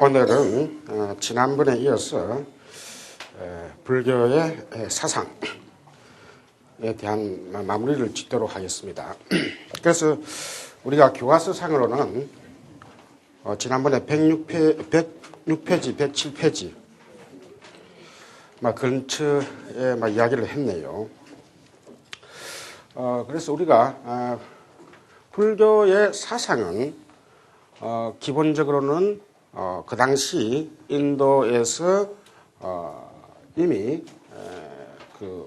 오늘은 지난번에 이어서 불교의 사상에 대한 마무리를 짓도록 하겠습니다. 그래서 우리가 교과서상으로는 지난번에 106페이지, 107페이지 근처에 이야기를 했네요. 그래서 우리가 불교의 사상은 기본적으로는 그 당시 인도에서 이미 그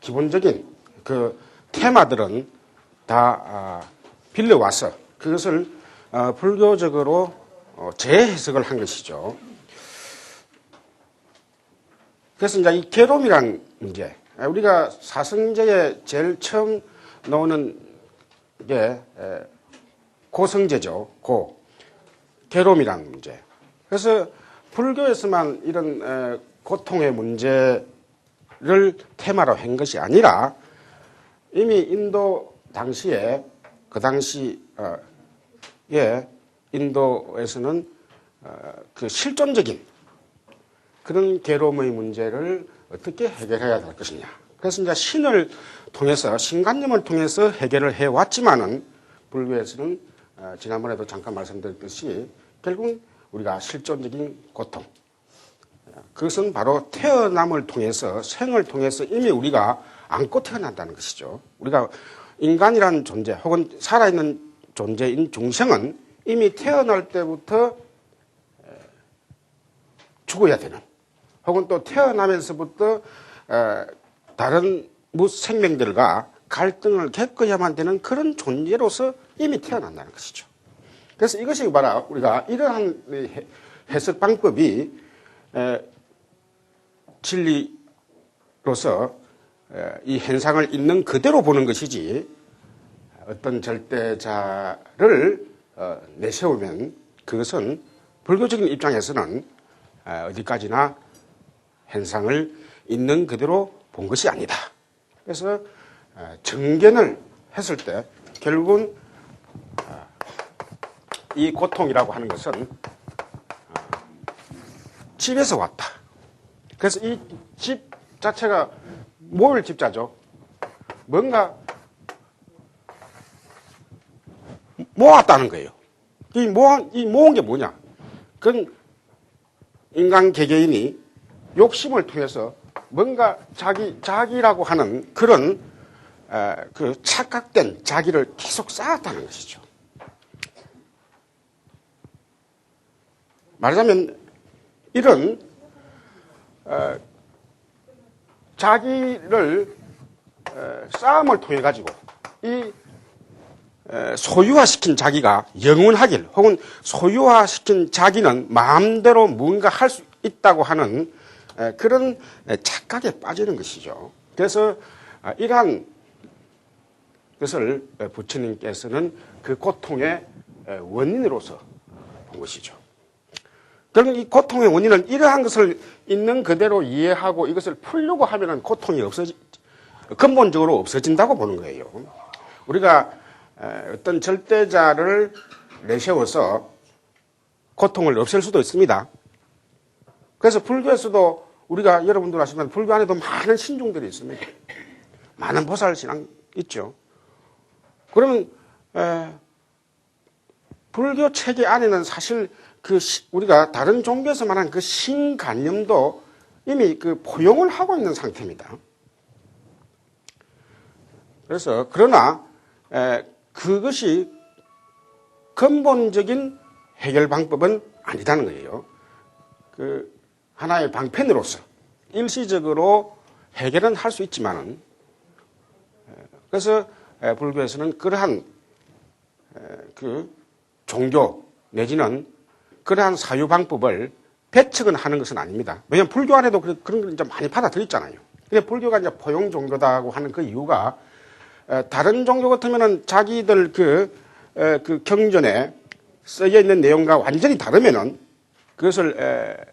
기본적인 그 테마들은 다 빌려와서 그것을 불교적으로 재해석을 한 것이죠. 그래서 이제 이 괴로움이란 문제, 우리가 사성제에 제일 처음 나오는 게 고성제죠. 괴로움이라는 문제. 그래서 불교에서만 이런 고통의 문제를 테마로 한 것이 아니라 이미 인도 당시에 그 당시에 인도에서는 그 실존적인 그런 괴로움의 문제를 어떻게 해결해야 될 것이냐. 그래서 이제 신을 통해서 신관념을 통해서 해결을 해왔지만은 불교에서는 지난번에도 잠깐 말씀드렸듯이 결국 우리가 실존적인 고통, 그것은 바로 태어남을 통해서 생을 통해서 이미 우리가 안고 태어난다는 것이죠. 우리가 인간이라는 존재 혹은 살아있는 존재인 중생은 이미 태어날 때부터 죽어야 되는, 혹은 또 태어나면서부터 다른 무생명들과 갈등을 겪어야만 되는 그런 존재로서 이미 태어난다는 것이죠. 그래서 이것이 바로 우리가 이러한 해석 방법이 진리로서 이 현상을 있는 그대로 보는 것이지, 어떤 절대자를 내세우면 그것은 불교적인 입장에서는 어디까지나 현상을 있는 그대로 본 것이 아니다. 그래서 정견을 했을 때 결국은 이 고통이라고 하는 것은 집에서 왔다. 그래서 이 집 자체가 뭘 집자죠? 뭔가 모았다는 거예요. 이 모은 게 뭐냐? 그건 인간 개개인이 욕심을 통해서 뭔가 자기라고 하는 그런 그 착각된 자기를 계속 쌓았다는 것이죠. 말하자면 이런 자기를 싸움을 통해 가지고 이 소유화시킨 자기가 영원하길, 혹은 소유화시킨 자기는 마음대로 뭔가 할 수 있다고 하는 그런 착각에 빠지는 것이죠. 그래서 이러한 것을 부처님께서는 그 고통의 원인으로서 본 것이죠. 그럼 이 고통의 원인은 이러한 것을 있는 그대로 이해하고 이것을 풀려고 하면은 고통이 근본적으로 없어진다고 보는 거예요. 우리가 어떤 절대자를 내세워서 고통을 없앨 수도 있습니다. 그래서 불교에서도 우리가 여러분들 아시면 불교 안에도 많은 신중들이 있습니다. 많은 보살 신앙 있죠. 그러면 불교 체계 안에는 사실 우리가 다른 종교에서 말하는 그 신관념도 이미 포용을 하고 있는 상태입니다. 그래서 그러나 그것이 근본적인 해결 방법은 아니다는 거예요. 하나의 방편으로서 일시적으로 해결은 할 수 있지만은, 그래서 불교에서는 그러한 종교 내지는 그러한 사유 방법을 배척은 하는 것은 아닙니다. 왜냐하면 불교 안에도 그런 걸 이제 많이 받아들였잖아요. 근데 불교가 이제 포용 종교다고 하는 그 이유가, 다른 종교 같으면은 자기들 그 경전에 쓰여 있는 내용과 완전히 다르면은 그것을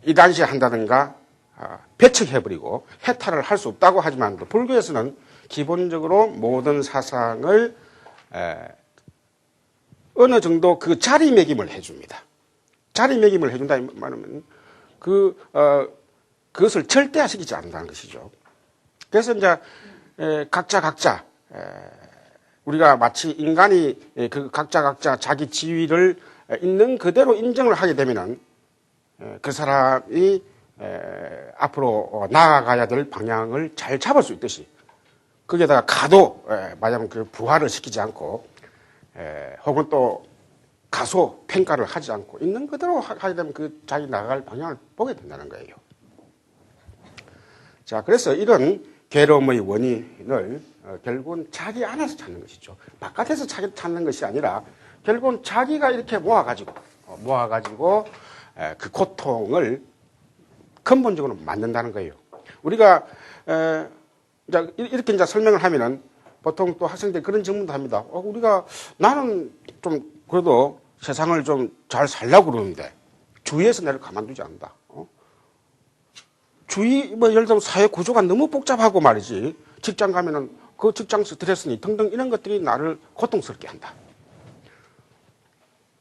이단시한다든가 배척해버리고 해탈을 할 수 없다고 하지만, 불교에서는 기본적으로 모든 사상을 어느 정도 그 자리매김을 해줍니다. 자리매김을 해준다 이 말하면 그것을 절대화시키지 않는다는 것이죠. 그래서 이제 각자 우리가 마치 인간이 그 각자 자기 지위를 있는 그대로 인정을 하게 되면은 그 사람이 앞으로 나아가야 될 방향을 잘 잡을 수 있듯이 거기에다가 가도 마냥 그 부활을 시키지 않고 혹은 또 가소 평가를 하지 않고 있는 그대로 하게 되면 그 자기 나아갈 방향을 보게 된다는 거예요. 자, 그래서 이런 괴로움의 원인을 결국은 자기 안에서 찾는 것이죠. 바깥에서 찾는 것이 아니라 결국은 자기가 이렇게 모아가지고 그 고통을 근본적으로 만든다는 거예요. 우리가 이렇게 이제 설명을 하면은 보통 또 학생들이 그런 질문도 합니다. 나는 좀 그래도 세상을 좀 잘 살려고 그러는데 주위에서 나를 가만두지 않는다. 예를 들면 사회 구조가 너무 복잡하고 말이지. 직장 가면은 그 직장 스트레스니 등등 이런 것들이 나를 고통스럽게 한다.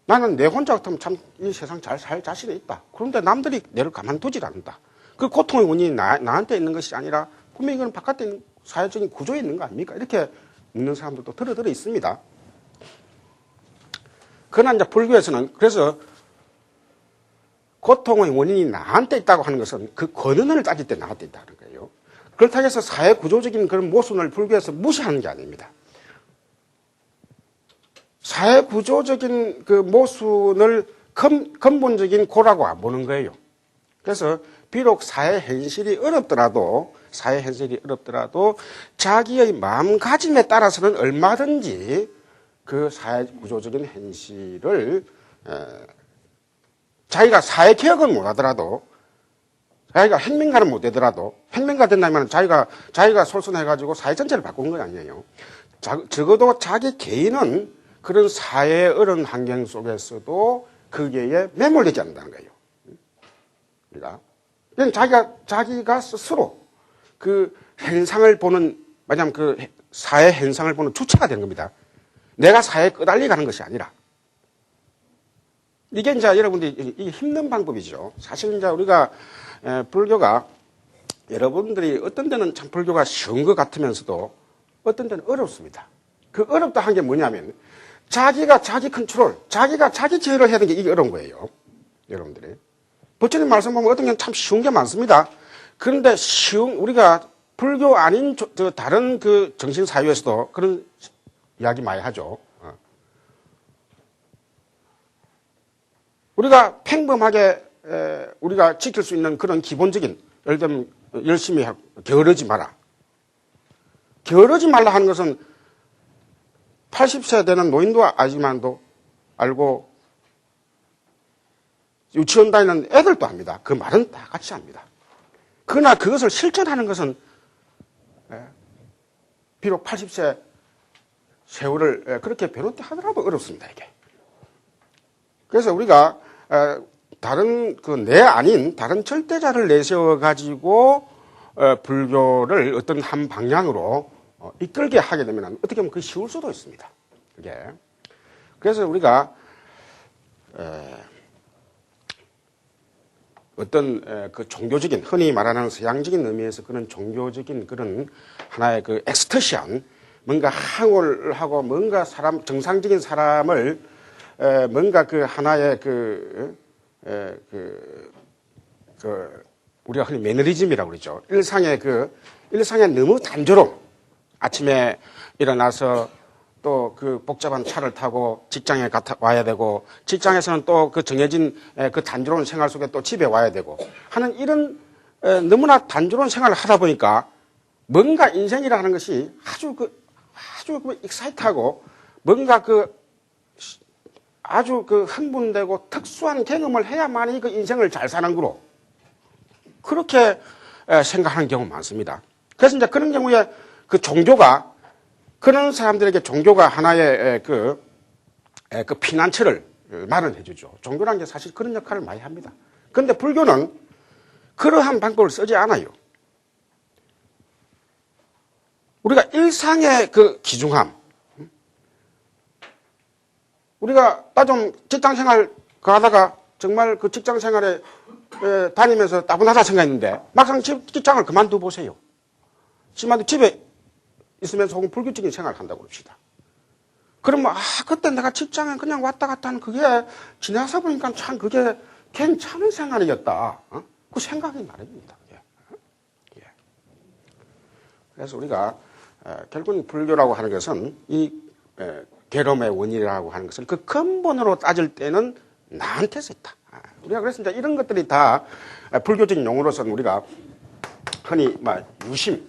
나는 내 혼자 같으면 참 이 세상 잘 살 자신이 있다. 그런데 남들이 나를 가만두질 않는다. 그 고통의 원인이 나한테 있는 것이 아니라 분명히 이건 바깥에 있는 사회적인 구조에 있는 거 아닙니까? 이렇게 묻는 사람들도 들어 있습니다. 그러나 이제 불교에서는 그래서 고통의 원인이 나한테 있다고 하는 것은 그 근원을 따질 때 나한테 있다는 거예요. 그렇다고 해서 사회 구조적인 그런 모순을 불교에서 무시하는 게 아닙니다. 사회 구조적인 그 모순을 근본적인 고라고 안 보는 거예요. 그래서 비록 사회 현실이 어렵더라도 자기의 마음가짐에 따라서는 얼마든지 그 사회 구조적인 현실을 자기가 사회 개혁은 못 하더라도 자기가 혁명가는 못 되더라도 혁명가 된다면 자기가 솔선해가지고 사회 전체를 바꾸는 건 아니에요. 적어도 자기 개인은 그런 사회의 어려운 환경 속에서도 거기에 매몰되지 않는다는 거예요. 그러니까 자기가 스스로 그 현상을 보는 마냥 그 사회 현상을 보는 주체가 되는 겁니다. 내가 사회에 끄달리 가는 것이 아니라. 이게 이제 여러분들이 이게 힘든 방법이죠. 사실 이제 우리가 불교가 여러분들이 어떤 데는 참 불교가 쉬운 것 같으면서도 어떤 데는 어렵습니다. 그 어렵다 한 게 뭐냐면 자기가 자기 컨트롤, 자기가 자기 제어를 해야 되는 게 이게 어려운 거예요. 여러분들이. 부처님 말씀 보면 어떤 게 참 쉬운 게 많습니다. 그런데 우리가 불교 아닌 다른 그 정신사회에서도 그런 이야기 많이 하죠. 우리가 평범하게 우리가 지킬 수 있는 그런 기본적인 예를 들면 열심히 게으르지 마라. 게으르지 말라 하는 것은 80세 되는 노인도 아지만도 알고 유치원 다니는 애들도 압니다. 그 말은 다 같이 합니다. 그러나 그것을 실천하는 것은 비록 80세 세월을 그렇게 변호때 하더라도 어렵습니다, 이게. 그래서 우리가 다른 내 아닌 다른 절대자를 내세워 가지고 불교를 어떤 한 방향으로 이끌게 하게 되면 어떻게 보면 그게 쉬울 수도 있습니다. 그게. 그래서 우리가 어떤 그 종교적인 흔히 말하는 서양적인 의미에서 그런 종교적인 그런 하나의 그 엑스터션 뭔가 항홀하고 뭔가 정상적인 사람을 뭔가 그 하나의 우리가 흔히 매너리즘이라고 그러죠. 일상에 너무 단조로움. 아침에 일어나서 또 그 복잡한 차를 타고 직장에 와야 되고 직장에서는 또 그 정해진 그 단조로운 생활 속에 또 집에 와야 되고 하는 이런 너무나 단조로운 생활을 하다 보니까 뭔가 인생이라는 것이 아주 익사이트하고 뭔가 아주 흥분되고 특수한 경험을 해야만이 그 인생을 잘 사는 거로 그렇게 생각하는 경우가 많습니다. 그래서 이제 그런 경우에 그런 사람들에게 종교가 하나의 그 피난처를 마련해 주죠. 종교라는 게 사실 그런 역할을 많이 합니다. 그런데 불교는 그러한 방법을 쓰지 않아요. 우리가 일상의 그 기중함, 우리가 나 좀 직장 생활 하다가 정말 그 직장 생활에 다니면서 따분하다 생각했는데 막상 직장을 그만두 보세요. 심한데 집에 있으면서 혹은 불규칙인 생활을 한다고 합시다. 그러면 그때 내가 직장에 그냥 왔다 갔다 하는 그게 지나서 보니까 참 그게 괜찮은 생활이었다. 그 생각이 말입니다. 예. 그래서 우리가 결국은 불교라고 하는 것은 이 괴로움의 원인이라고 하는 것을 그 근본으로 따질 때는 나한테서 있다. 우리가 그래서 이제 이런 것들이 다 불교적인 용어로서는 우리가 흔히 유심,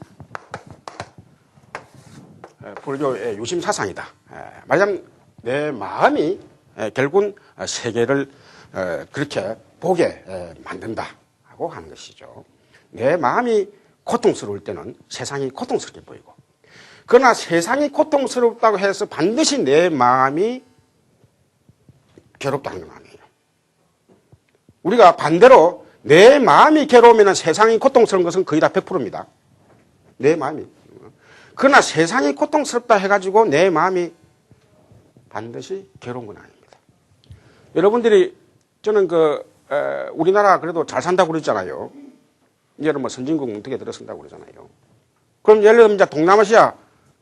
불교의 유심 사상이다. 말하자면 내 마음이 결국은 세계를 그렇게 보게 만든다고 하는 것이죠. 내 마음이 고통스러울 때는 세상이 고통스럽게 보이고, 그러나 세상이 고통스럽다고 해서 반드시 내 마음이 괴롭다는 건 아니에요. 우리가 반대로 내 마음이 괴로우면 세상이 고통스러운 것은 거의 다 100%입니다. 내 마음이. 그러나 세상이 고통스럽다 해가지고 내 마음이 반드시 괴로운 건 아닙니다. 여러분들이 저는 우리나라 그래도 잘 산다고 그러잖아요. 이제는 선진국 문턱에 들어선다고 그러잖아요. 그럼 예를 들면 이제 동남아시아,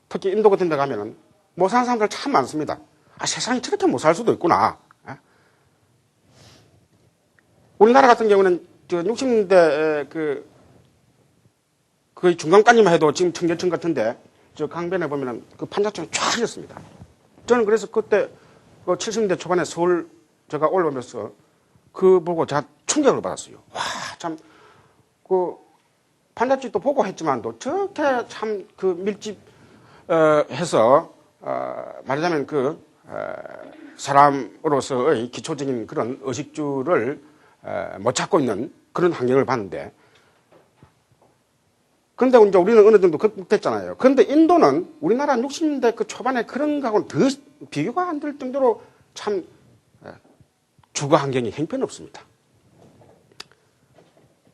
특히 인도 같은 데 가면은 못 사는 사람들 참 많습니다. 세상이 저렇게 못 살 수도 있구나. 우리나라 같은 경우는 60년대 거의 중간까지만 해도 지금 청계천 같은데 저 강변에 보면은 그 판자촌이 쫙 휘었습니다. 저는 그래서 그때 70년대 초반에 서울 제가 올라오면서 그 보고 제가 충격을 받았어요. 와, 참, 판잣집도 보고 했지만도 저렇게 참 밀집, 해서, 말하자면 사람으로서의 기초적인 그런 의식주를, 못 찾고 있는 그런 환경을 봤는데, 그런데 이제 우리는 어느 정도 극복됐잖아요. 그런데 인도는 우리나라 60년대 그 초반에 그런 거하고는 더 비교가 안 될 정도로 참 주거 환경이 형편없습니다.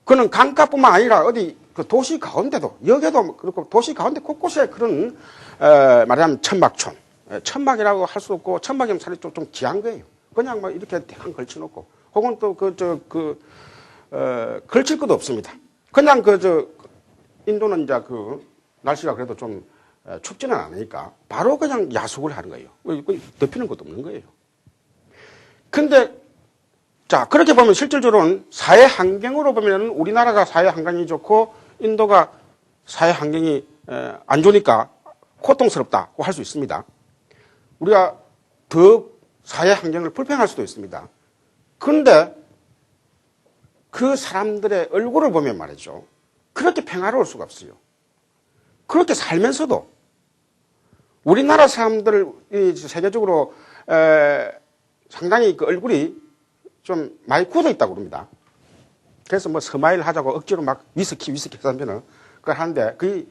그는 강가뿐만 아니라 어디 도시 가운데도, 여기도 그렇고 도시 가운데 곳곳에 그런, 말하자면 천막촌. 천막이라고 할 수 없고, 천막이면 사실 좀 귀한 거예요. 그냥 이렇게 대강 걸쳐놓고, 혹은 또 걸칠 것도 없습니다. 그냥 인도는 이제 날씨가 그래도 좀 춥지는 않으니까 바로 그냥 야숙을 하는 거예요. 덮이는 것도 없는 거예요. 근데 자, 그렇게 보면 실질적으로는 사회 환경으로 보면 우리나라가 사회 환경이 좋고 인도가 사회 환경이 안 좋으니까 고통스럽다고 할 수 있습니다. 우리가 더 사회 환경을 불평할 수도 있습니다. 그런데 그 사람들의 얼굴을 보면 말이죠. 그렇게 평화로울 수가 없어요. 그렇게 살면서도 우리나라 사람들 세계적으로 상당히 얼굴이 좀 많이 굳어 있다고 그럽니다. 그래서 스마일 하자고 억지로 위스키 해서 하면은 그걸 하는데 그게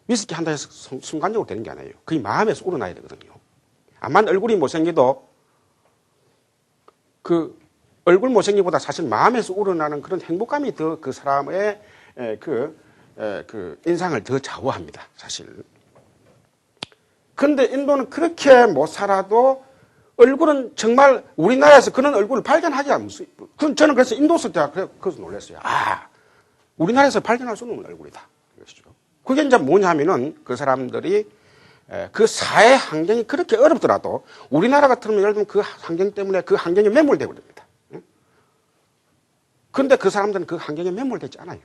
위스키 한다 해서 순간적으로 되는 게 아니에요. 그게 마음에서 우러나야 되거든요. 암만 얼굴이 못생겨도 그 얼굴 못생기보다 사실 마음에서 우러나는 그런 행복감이 더 그 사람의 그 인상을 더 좌우합니다. 사실. 그런데 인도는 그렇게 못 살아도 얼굴은 정말 우리나라에서 그런 얼굴을 발견하지 않습니다. 저는 그래서 인도 쓸 때 그래서 놀랐어요. 우리나라에서 발견할 수 없는 얼굴이다. 그게 이제 뭐냐면은 그 사람들이 그 사회 환경이 그렇게 어렵더라도 우리나라 같으면 예를 들면 그 환경 때문에 그 환경에 매몰되고 그럽니다. 그런데 그 사람들은 그 환경에 매몰되지 않아요.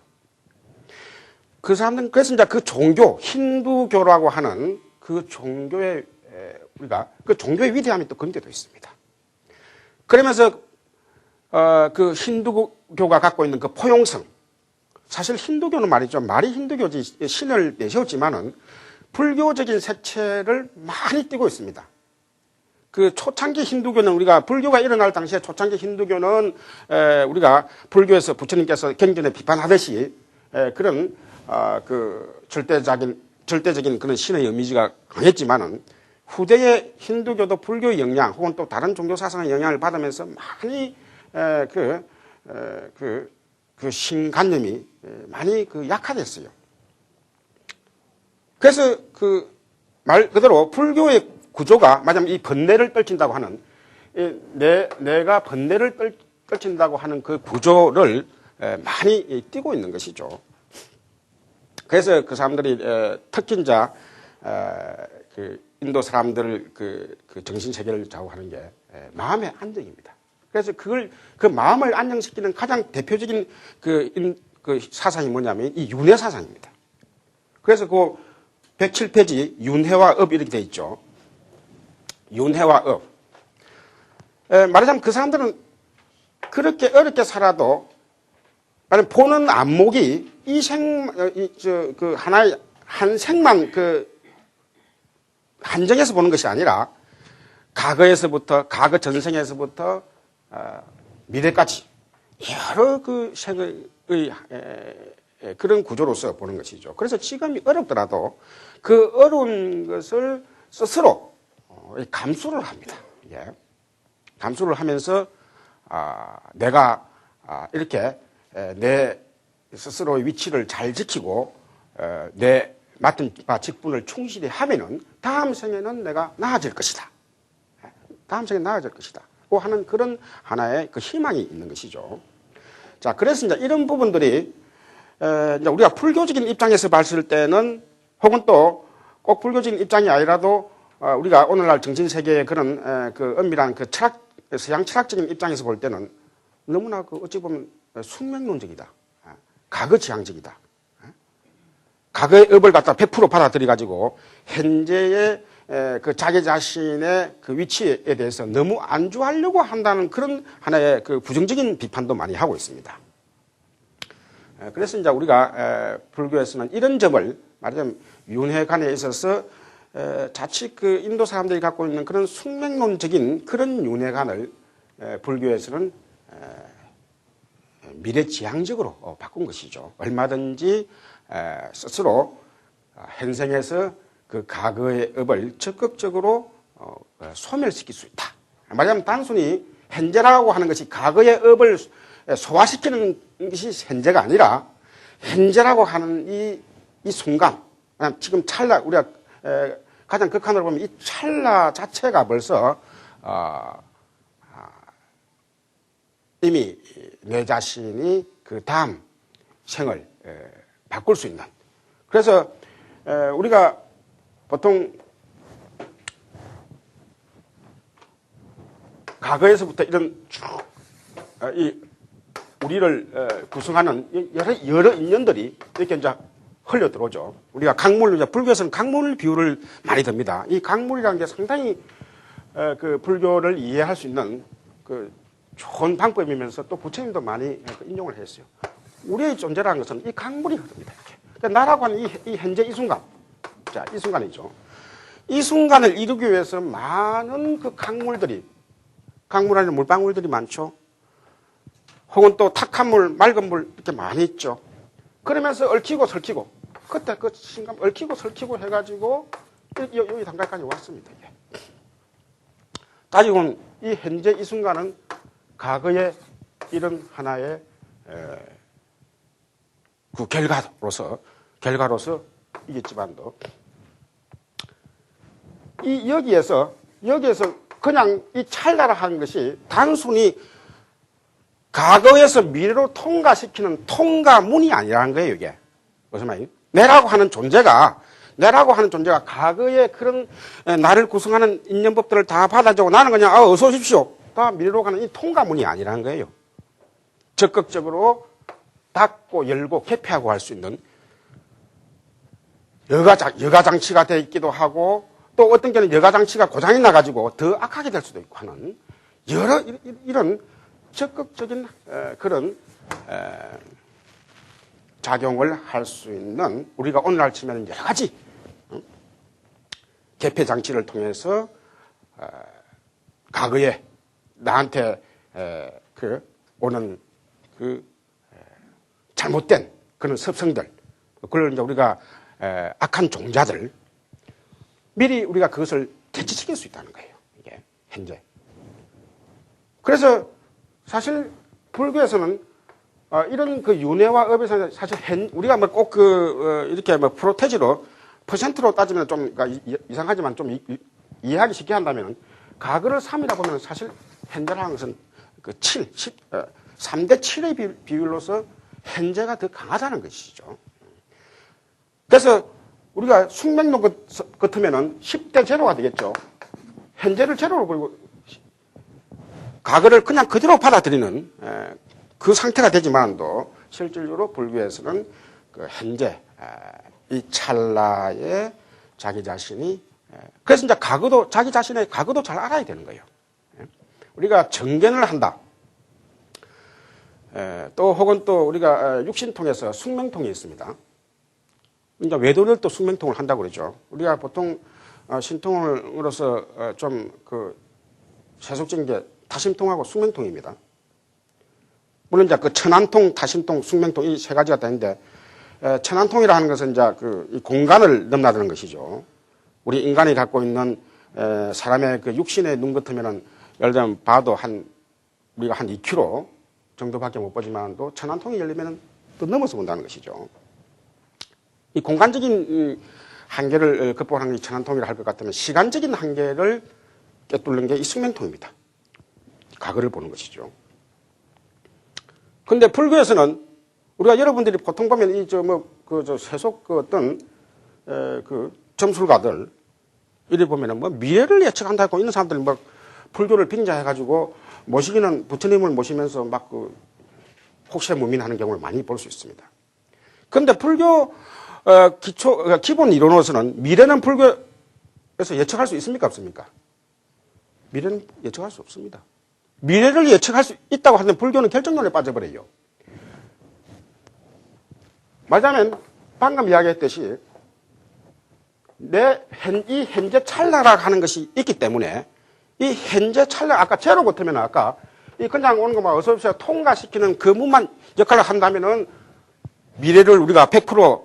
그 사람들은 그래서 이제 그 종교, 힌두교라고 하는 그 종교의 우리가 그 종교의 위대함이 또 건드려 있습니다. 그러면서 그 힌두교가 갖고 있는 그 포용성, 사실 힌두교는 말이죠. 말이 힌두교지 신을 내세웠지만은 불교적인 색채를 많이 띠고 있습니다. 그 초창기 힌두교는 우리가 불교가 일어날 당시에 초창기 힌두교는 우리가 불교에서 부처님께서 경전에 비판하듯이 그런 그 절대적인 그런 신의 이미지가 강했지만은 후대의 힌두교도 불교의 영향 혹은 또 다른 종교 사상의 영향을 받으면서 많이 그 신관념이 많이 약화됐어요. 그래서 그 말 그대로 불교의 구조가 말하자면 이 번뇌를 떨친다고 하는 내가 번뇌를 떨친다고 하는 그 구조를 많이 띄고 있는 것이죠. 그래서 그 사람들이 특히 이제 그 인도 사람들 그 정신 세계를 좌우하는 게 마음의 안정입니다. 그래서 그 마음을 안정시키는 가장 대표적인 그 사상이 뭐냐면 이 윤회 사상입니다. 그래서 그 107페이지 윤회와 업 이렇게 돼 있죠. 윤회와 업. 말하자면 그 사람들은 그렇게 어렵게 살아도 보는 안목이 하나의 한 생만 한정해서 보는 것이 아니라 과거 전생에서부터 미래까지 여러 그 생의 그런 구조로서 보는 것이죠. 그래서 지금이 어렵더라도 그 어려운 것을 스스로 감수를 합니다. 예. 감수를 하면서 내가 이렇게 내 스스로의 위치를 잘 지키고 내 맡은 바 직분을 충실히 하면은 다음 생에는 내가 나아질 것이다. 다음 생에 나아질 것이다. 고 하는 그런 하나의 그 희망이 있는 것이죠. 자, 그래서 이제 이런 부분들이 이제 우리가 불교적인 입장에서 봤을 때는 혹은 또 꼭 불교적인 입장이 아니라도 우리가 오늘날 정신세계의 그런 그 엄밀한 그 서양 철학적인 입장에서 볼 때는 너무나 어찌 보면 숙명론적이다. 과거지향적이다. 과거의 업을 갖다 100% 받아들여가지고 현재의 그 자기 자신의 그 위치에 대해서 너무 안주하려고 한다는 그런 하나의 그 부정적인 비판도 많이 하고 있습니다. 그래서 이제 우리가 불교에서는 이런 점을 말하자면 윤회관에 있어서 자칫 그 인도 사람들이 갖고 있는 그런 숙명론적인 그런 윤회관을 불교에서는 미래지향적으로 바꾼 것이죠. 얼마든지 스스로 현생에서 그 과거의 업을 적극적으로 소멸시킬 수 있다. 말하자면 단순히 현재라고 하는 것이 과거의 업을 소화시키는 것이 현재가 아니라 현재라고 하는 이 순간, 지금 찰나, 우리가 가장 극한으로 보면 이 찰나 자체가 벌써 이미 내 자신이 그 다음 생을 바꿀 수 있는. 그래서 우리가 보통 과거에서부터 이런 쭉 우리를 구성하는 여러 인연들이 이렇게 이제 흘려 들어오죠. 우리가 불교에서는 강물 비유를 많이 듭니다. 이 강물이라는 게 상당히 그 불교를 이해할 수 있는 그 좋은 방법이면서 또 부처님도 많이 인용을 했어요. 우리의 존재라는 것은 이 강물이거든요. 그러니까 나라고 하는 이 현재 이 순간. 자, 이 순간이죠. 이 순간을 이루기 위해서 많은 그 강물 안에 물방울들이 많죠. 혹은 또 탁한 물, 맑은 물 이렇게 많이 있죠. 그러면서 얽히고 설키고 그때 그 순간 얽히고 설키고 해가지고 여기 단계까지 왔습니다. 따지고는 이 현재 이 순간은 과거의 이런 하나의 그 결과로서 이겠지만도 여기에서 그냥 이 찰나라 하는 것이 단순히 과거에서 미래로 통과시키는 통과문이 아니라는 거예요, 이게. 무슨 말이에요? 내라고 하는 존재가 과거의 그런 나를 구성하는 인연법들을 다 받아주고 나는 그냥 어서 오십시오. 다 미래로 가는 이 통과문이 아니라는 거예요. 적극적으로 닫고 열고 개폐하고 할 수 있는 여가장치가 되어 있기도 하고 또 어떤 경우는 여가장치가 고장이 나가지고 더 악하게 될 수도 있고 하는 여러 이런 적극적인 그런 작용을 할 수 있는 우리가 오늘날 치면 여러 가지 개폐 장치를 통해서 과거에 나한테 오는 잘못된 그런 습성들, 그걸 이제 우리가 악한 종자들 미리 우리가 그것을 퇴치시킬 수 있다는 거예요. 이게 현재. 그래서 사실 불교에서는 이런 그 윤회와 업에서 사실 우리가 뭐 꼭 이렇게 뭐 프로테지로 퍼센트로 따지면 좀 그러니까 이상하지만 좀 이해하기 쉽게 한다면 과거를 3이라 보면 사실 현재라는 것은 그 3대 7의 비율로서 현재가 더 강하다는 것이죠. 그래서 우리가 숙명론 같으면은 10대 제로가 되겠죠. 현재를 제로로 보이고 과거를 그냥 그대로 받아들이는 그 상태가 되지만도 실질적으로 불교에서는 그 현재 이 찰나의 자기 자신이 그래서 이제 과거도 자기 자신의 과거도 잘 알아야 되는 거예요. 우리가 정견을 한다. 또 혹은 또 우리가 육신통에서 숙명통이 있습니다. 이제 외도들도 숙명통을 한다고 그러죠. 우리가 보통 신통으로서 좀 그 세속적인 게 타심통하고 숙명통입니다. 물론 이제 그 천안통, 타심통, 숙명통 이 세 가지가 되는데 천안통이라 하는 것은 이제 그 공간을 넘나드는 것이죠. 우리 인간이 갖고 있는 사람의 그 육신의 눈 같으면은 예를 들면 봐도 우리가 한 2km 정도밖에 못 보지만도 천안통이 열리면은 또 넘어서 본다는 것이죠. 이 공간적인 한계를 극복하는 게 천안통이라 할 것 같으면 시간적인 한계를 꿰뚫는 게 이 숙명통입니다. 과거를 보는 것이죠. 근데 불교에서는 우리가 여러분들이 보통 보면 세속 어떤 그 점술가들 이래 보면은 미래를 예측한다고 있는 사람들이 불교를 빙자해가지고 모시기는 부처님을 모시면서 혹세무민하는 경우를 많이 볼 수 있습니다. 그런데 불교 기본 이론으로서는 미래는 불교에서 예측할 수 있습니까? 없습니까? 미래는 예측할 수 없습니다. 미래를 예측할 수 있다고 하는 불교는 결정론에 빠져버려요. 말하자면 방금 이야기했듯이 이 현재 찰나라고 하는 것이 있기 때문에 이 현재 찰나 아까 제로 같으면 아까 이 그냥 오는 것만 어서오세요 통과시키는 그 문만 역할을 한다면은 미래를 우리가 100%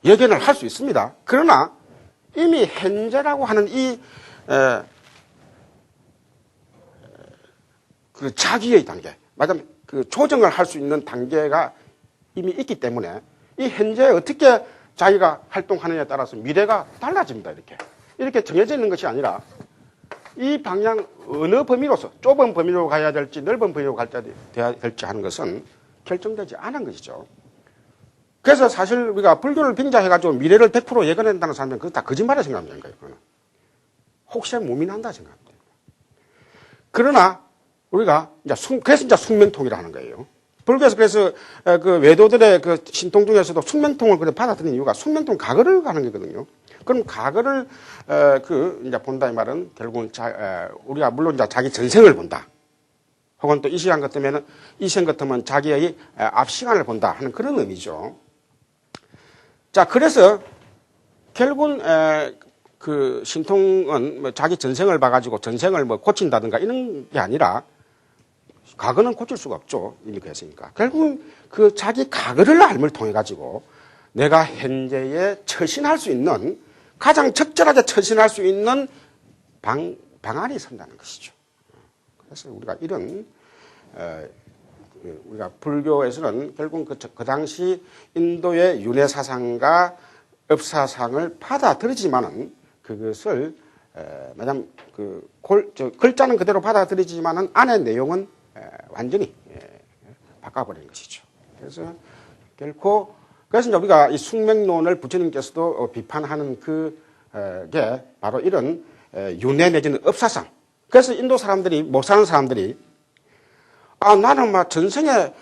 예견을 할 수 있습니다. 그러나 이미 현재라고 하는 그 자기의 단계, 말하자면 그 조정을 할 수 있는 단계가 이미 있기 때문에 이 현재에 어떻게 자기가 활동하느냐에 따라서 미래가 달라집니다. 이렇게 정해져 있는 것이 아니라 이 방향 어느 범위로서 좁은 범위로 가야 될지 넓은 범위로 가야 될지 하는 것은 결정되지 않은 것이죠. 그래서 사실 우리가 불교를 빙자해가지고 미래를 100% 예견한다는 사람은 그거 다 거짓말을 생각하는 거예요. 그거는. 혹시 무민한다 생각합니다. 그러나 우리가 그래서 이제 숙명통이라 하는 거예요. 불교에서 그래서 그 외도들의 그 신통 중에서도 숙명통을 그래 받아들이는 이유가 숙명통 과거를 가는 거거든요. 그럼 과거를 이제 본다 이 말은 결국은 우리가 물론 이제 자기 전생을 본다. 혹은 또 이 시간 같으면은 이 생 같으면 자기의 앞 시간을 본다 하는 그런 의미죠. 자, 그래서 결국은 그 신통은 자기 전생을 봐가지고 전생을 고친다든가 이런 게 아니라 과거는 고칠 수가 없죠. 이미 그랬으니까. 결국은 그 자기 과거를 알을 통해 가지고 내가 현재에 처신할 수 있는 가장 적절하게 처신할 수 있는 방안이 선다는 것이죠. 그래서 우리가 이런 우리가 불교에서는 결국 그 당시 인도의 윤회 사상과 업사상을 받아들이지만은 그것을 마냥 글자는 그대로 받아들이지만은 안의 내용은 완전히 바꿔버리는 것이죠. 그래서 그래서 이제 우리가 이 숙명론을 부처님께서도 비판하는 그게 바로 이런 윤회 내지는 업사상. 그래서 인도 사람들이 못 사는 사람들이 나는 막 전생에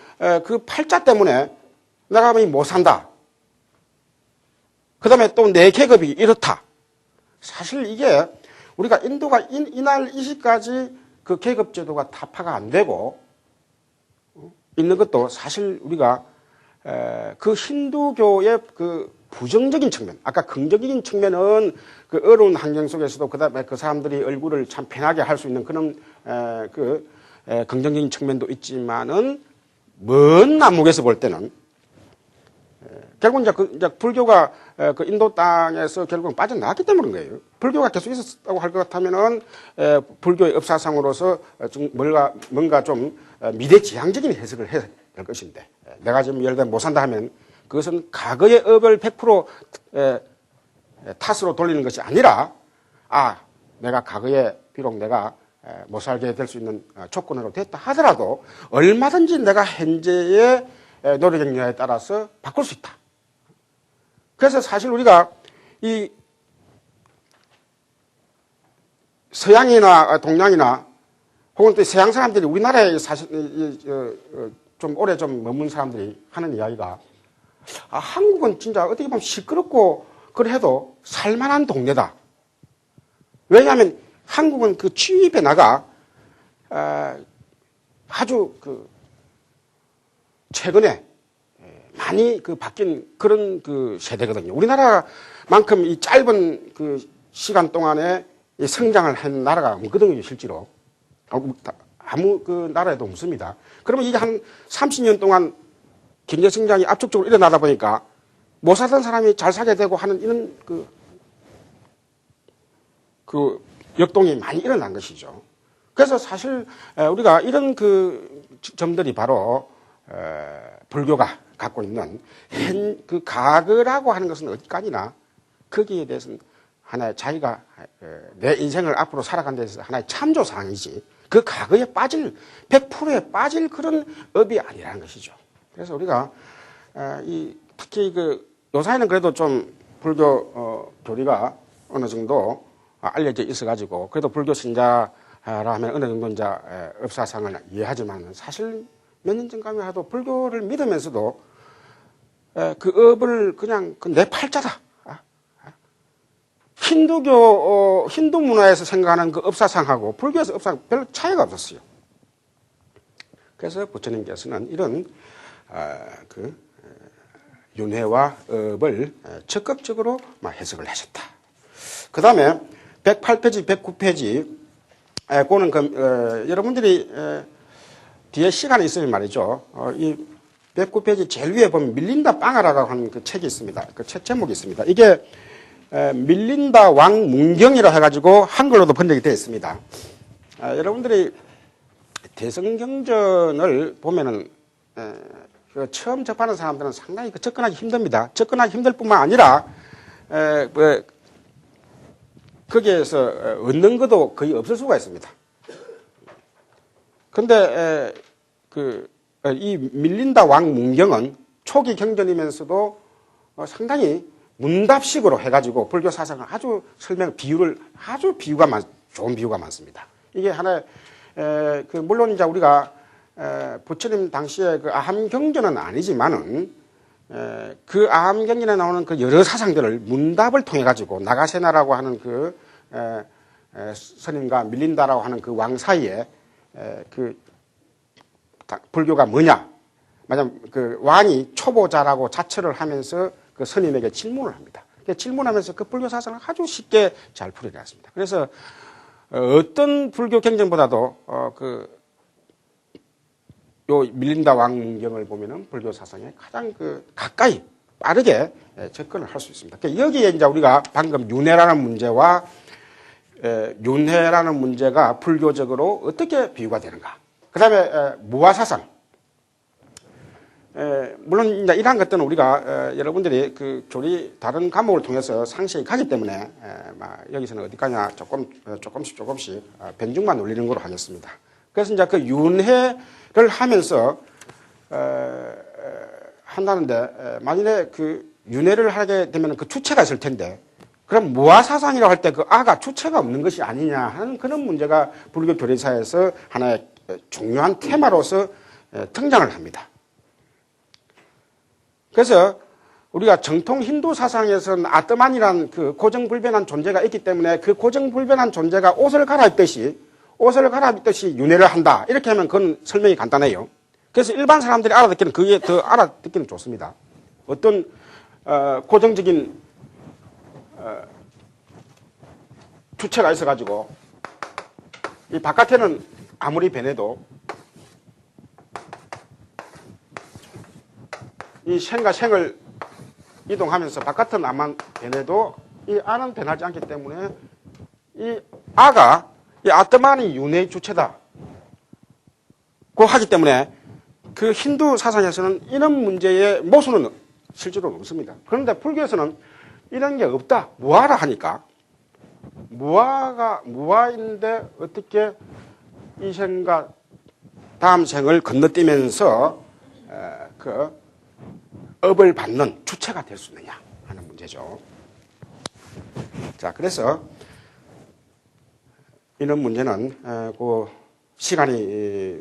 그 팔자 때문에 내가 못 산다. 그 다음에 또 내 계급이 이렇다. 사실 이게 우리가 인도가 이날 이 시까지 그 계급제도가 타파가 안 되고 있는 것도 사실 우리가 그 힌두교의 그 부정적인 측면, 아까 긍정적인 측면은 그 어려운 환경 속에서도 그다음에 그 사람들이 얼굴을 참 편하게 할 수 있는 그런 긍정적인 측면도 있지만은 먼 남목에서 볼 때는 결국 이제 불교가 그 인도 땅에서 결국은 빠져나왔기 때문인 거예요. 불교가 계속 있었다고 할 것 같으면은 불교의 업사상으로서 뭔가 좀 미래지향적인 해석을 해야 될 것인데 내가 지금 예를 들면 못 산다 하면 그것은 과거의 업을 100% 탓으로 돌리는 것이 아니라 내가 과거에 비록 내가 못 살게 될 수 있는 조건으로 됐다 하더라도 얼마든지 내가 현재의 노력 경력에 따라서 바꿀 수 있다. 그래서 사실 우리가 이 서양이나 동양이나 혹은 또 서양 사람들이 우리나라에 사실 좀 오래 좀 머문 사람들이 하는 이야기가 한국은 진짜 어떻게 보면 시끄럽고 그래도 살만한 동네다. 왜냐하면 한국은 그 취위 변화가 아주 그 최근에 많이 그 바뀐 그런 그 세대거든요. 우리나라만큼 이 짧은 그 시간 동안에 성장을 한 나라가 없거든요, 실제로. 아무 그 나라에도 없습니다. 그러면 이게 한 30년 동안 경제 성장이 압축적으로 일어나다 보니까 못 살던 사람이 잘 살게 되고 하는 이런 그 역동이 많이 일어난 것이죠. 그래서 사실 우리가 이런 그 점들이 바로 불교가 갖고 있는 그 가거라고 하는 것은 어디까지나 거기에 대해서는 하나의 자기가 내 인생을 앞으로 살아가는 데서 하나의 참조사항이지 그 가거에 빠질 100%에 빠질 그런 업이 아니라는 것이죠. 그래서 우리가 특히 그 요사이는 그래도 좀 불교 교리가 어느 정도 알려져 있어가지고 그래도 불교 신자라 하면 어느 정도 이제 업사상을 이해하지만 사실 몇 년 전까지만 해도 불교를 믿으면서도 그 업을 그냥 내 팔자다. 힌두 문화에서 생각하는 그 업사상하고 불교에서 업사상 별로 차이가 없었어요. 그래서 부처님께서는 이런 그 윤회와 업을 적극적으로 해석을 하셨다. 그 다음에 108페이지, 109페이지, 그거는 여러분들이 뒤에 시간이 있으면 말이죠. 이 109페이지 제일 위에 보면 밀린다 빵하라고 하는 그 책이 있습니다. 그 책 제목이 있습니다. 이게 밀린다 왕 문경이라 해가지고 한글로도 번역이 되어 있습니다. 여러분들이 대성경전을 보면은 처음 접하는 사람들은 상당히 접근하기 힘듭니다. 접근하기 힘들 뿐만 아니라 거기에서 얻는 것도 거의 없을 수가 있습니다. 근데 이 밀린다 왕 문경은 초기 경전이면서도 상당히 문답식으로 해가지고 불교 사상을 아주 좋은 비유가 많습니다. 이게 하나의 물론 이제 우리가 부처님 당시에 그 아함경전은 아니지만은 그 아함경전에 나오는 그 여러 사상들을 문답을 통해 가지고 나가세나라고 하는 그 스님과 밀린다라고 하는 그 왕 사이에 그 불교가 뭐냐? 만약 그 왕이 초보자라고 자처를 하면서 그 스님에게 질문을 합니다. 질문하면서 그 불교 사상을 아주 쉽게 잘 풀어내었습니다. 그래서 어떤 불교 경전보다도 요 밀린다 왕경을 보면은 불교 사상에 가장 가까이 빠르게 접근을 할 수 있습니다. 여기에 이제 우리가 방금 윤회라는 문제와 윤회라는 문제가 불교적으로 어떻게 비유가 되는가? 그 다음에 무아사상. 물론 이제 이러한 것들은 우리가 여러분들이 그 교리 다른 과목을 통해서 상세히 가기 때문에 여기서는 어디까지나 조금씩 변증만 올리는 걸로 하겠습니다. 그래서 이제 그 윤회를 하면서 한다는데 만일에 그 윤회를 하게 되면 그 주체가 있을 텐데 그럼 무아사상이라고 할 때 그 아가 주체가 없는 것이 아니냐 하는 그런 문제가 불교 교리사에서 하나의 중요한 테마로서 등장을 합니다. 그래서 우리가 정통 힌두 사상에서는 아트만이라는 그 고정불변한 존재가 있기 때문에 그 고정불변한 존재가 옷을 갈아입듯이 윤회를 한다. 이렇게 하면 그건 설명이 간단해요. 그래서 일반 사람들이 알아듣기는 그게 더 알아듣기는 좋습니다. 어떤 고정적인 주체가 있어가지고 이 바깥에는 아무리 변해도 이 생과 생을 이동하면서 바깥은 안만 변해도 이 안은 변하지 않기 때문에 이 아가 이 아트만이 윤회의 주체다. 고 하기 때문에 그 힌두 사상에서는 이런 문제의 모순은 실제로 없습니다. 그런데 불교에서는 이런 게 없다. 무아라 하니까 무아인데 어떻게 이 생과 다음 생을 건너뛰면서 그 업을 받는 주체가 될 수 있느냐 하는 문제죠. 자, 그래서 이런 문제는 그 시간이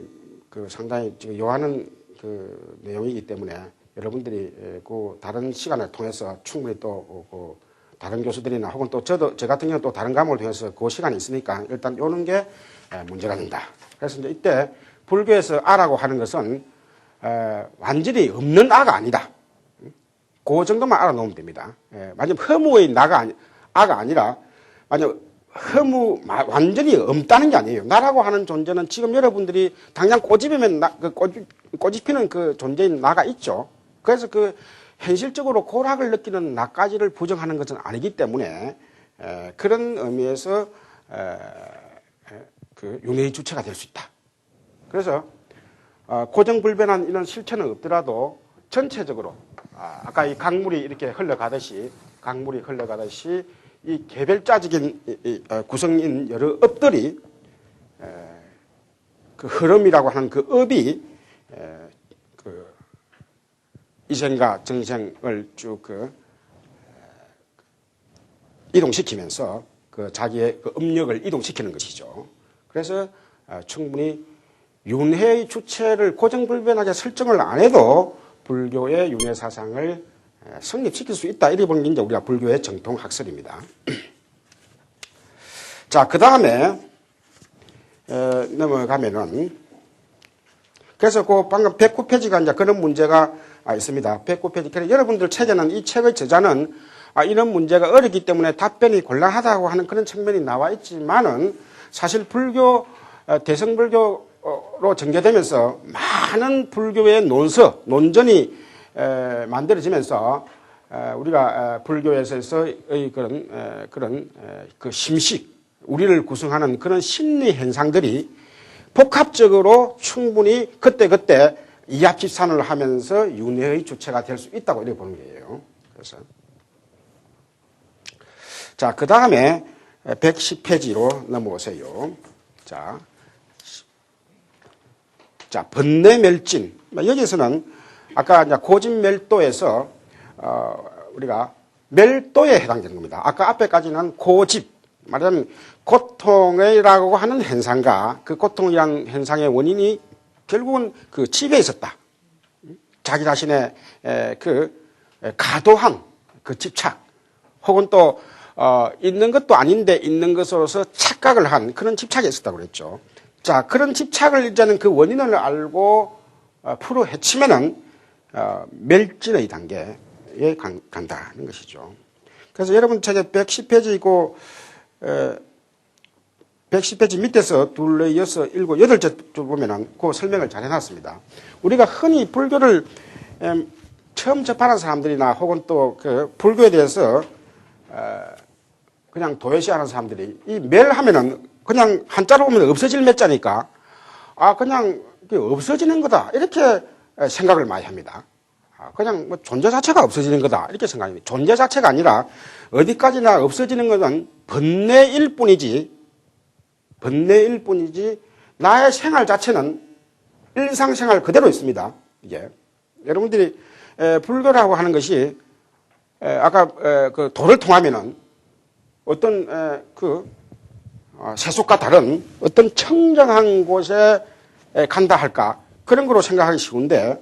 그 상당히 지금 요하는 그 내용이기 때문에 여러분들이 그 다른 시간을 통해서 충분히 또 다른 교수들이나 혹은 또 저 같은 경우는 또 다른 과목을 통해서 그 시간이 있으니까 일단 요는 게 문제가 된다. 그래서 이제 이때 불교에서 아라고 하는 것은 완전히 없는 아가 아니다. 그 정도만 알아놓으면 됩니다. 만약 허무의 아가 아니라 만약 완전히 없다는 게 아니에요. 나라고 하는 존재는 지금 여러분들이 당장 꼬집으면 꼬집히는 그 존재인 나가 있죠. 그래서 그 현실적으로 고락을 느끼는 나까지를 부정하는 것은 아니기 때문에 그런 의미에서 그 윤회의 주체가 될 수 있다. 그래서 고정불변한 이런 실체는 없더라도 전체적으로 아까 이 강물이 이렇게 흘러가듯이 이 개별자적인 구성인 여러 업들이 그 흐름이라고 하는 그 업이 그 이생과 정생을 쭉 이동시키면서 그 자기의 그 업력을 이동시키는 것이죠. 그래서 충분히 윤회의 주체를 고정불변하게 설정을 안 해도 불교의 윤회 사상을 성립시킬 수 있다. 이래 보는 게 이제 우리가 불교의 정통 학설입니다. 자, 그 다음에 넘어가면은 그래서 그 방금 109페이지가 이제 그런 문제가 있습니다. 109페이지. 그래서 여러분들 책에는 이 책의 저자는 이런 문제가 어렵기 때문에 답변이 곤란하다고 하는 그런 측면이 나와 있지만은 사실 불교 대성불교로 전개되면서 많은 불교의 논전이 만들어지면서 우리가 불교에서의 그런 그 심식, 우리를 구성하는 그런 심리 현상들이 복합적으로 충분히 그때 이합집산을 하면서 윤회의 주체가 될 수 있다고 이렇게 보는 거예요. 그래서 자, 그 다음에 110페이지로 넘어오세요. 자, 번뇌멸진. 여기서는 아까 이제 고집멸도에서 우리가 멸도에 해당되는 겁니다. 아까 앞에까지는 고집, 말하자면 고통이라고 하는 현상과 그 고통이라는 현상의 원인이 결국은 그 집에 있었다. 자기 자신의 그 과도한 그 집착, 혹은 또 있는 것도 아닌데 있는 것으로서 착각을 한 그런 집착이 있었다고 그랬죠. 자, 그런 집착을 이제는 그 원인을 알고 풀어 헤치면은 멸진의 단계에 간다는 것이죠. 그래서 여러분 책에 110페이지이고 110페이지 밑에서 둘, 넷, 여섯, 일곱, 여덟째 줄 보면은 그 설명을 잘 해놨습니다. 우리가 흔히 불교를 처음 접하는 사람들이나 혹은 또 그 불교에 대해서 그냥 도외시하는 사람들이 이 멸하면은 그냥 한자로 보면 없어질 매자니까 그냥 없어지는 거다 이렇게 생각을 많이 합니다. 그냥 뭐 존재 자체가 없어지는 거다 이렇게 생각합니다. 존재 자체가 아니라 어디까지나 없어지는 것은 번뇌일 뿐이지 나의 생활 자체는 일상생활 그대로 있습니다. 이게 여러분들이 불교라고 하는 것이 아까 그 도를 통하면은 어떤 세속과 다른 어떤 청정한 곳에 간다 할까 그런 거로 생각하기 쉬운데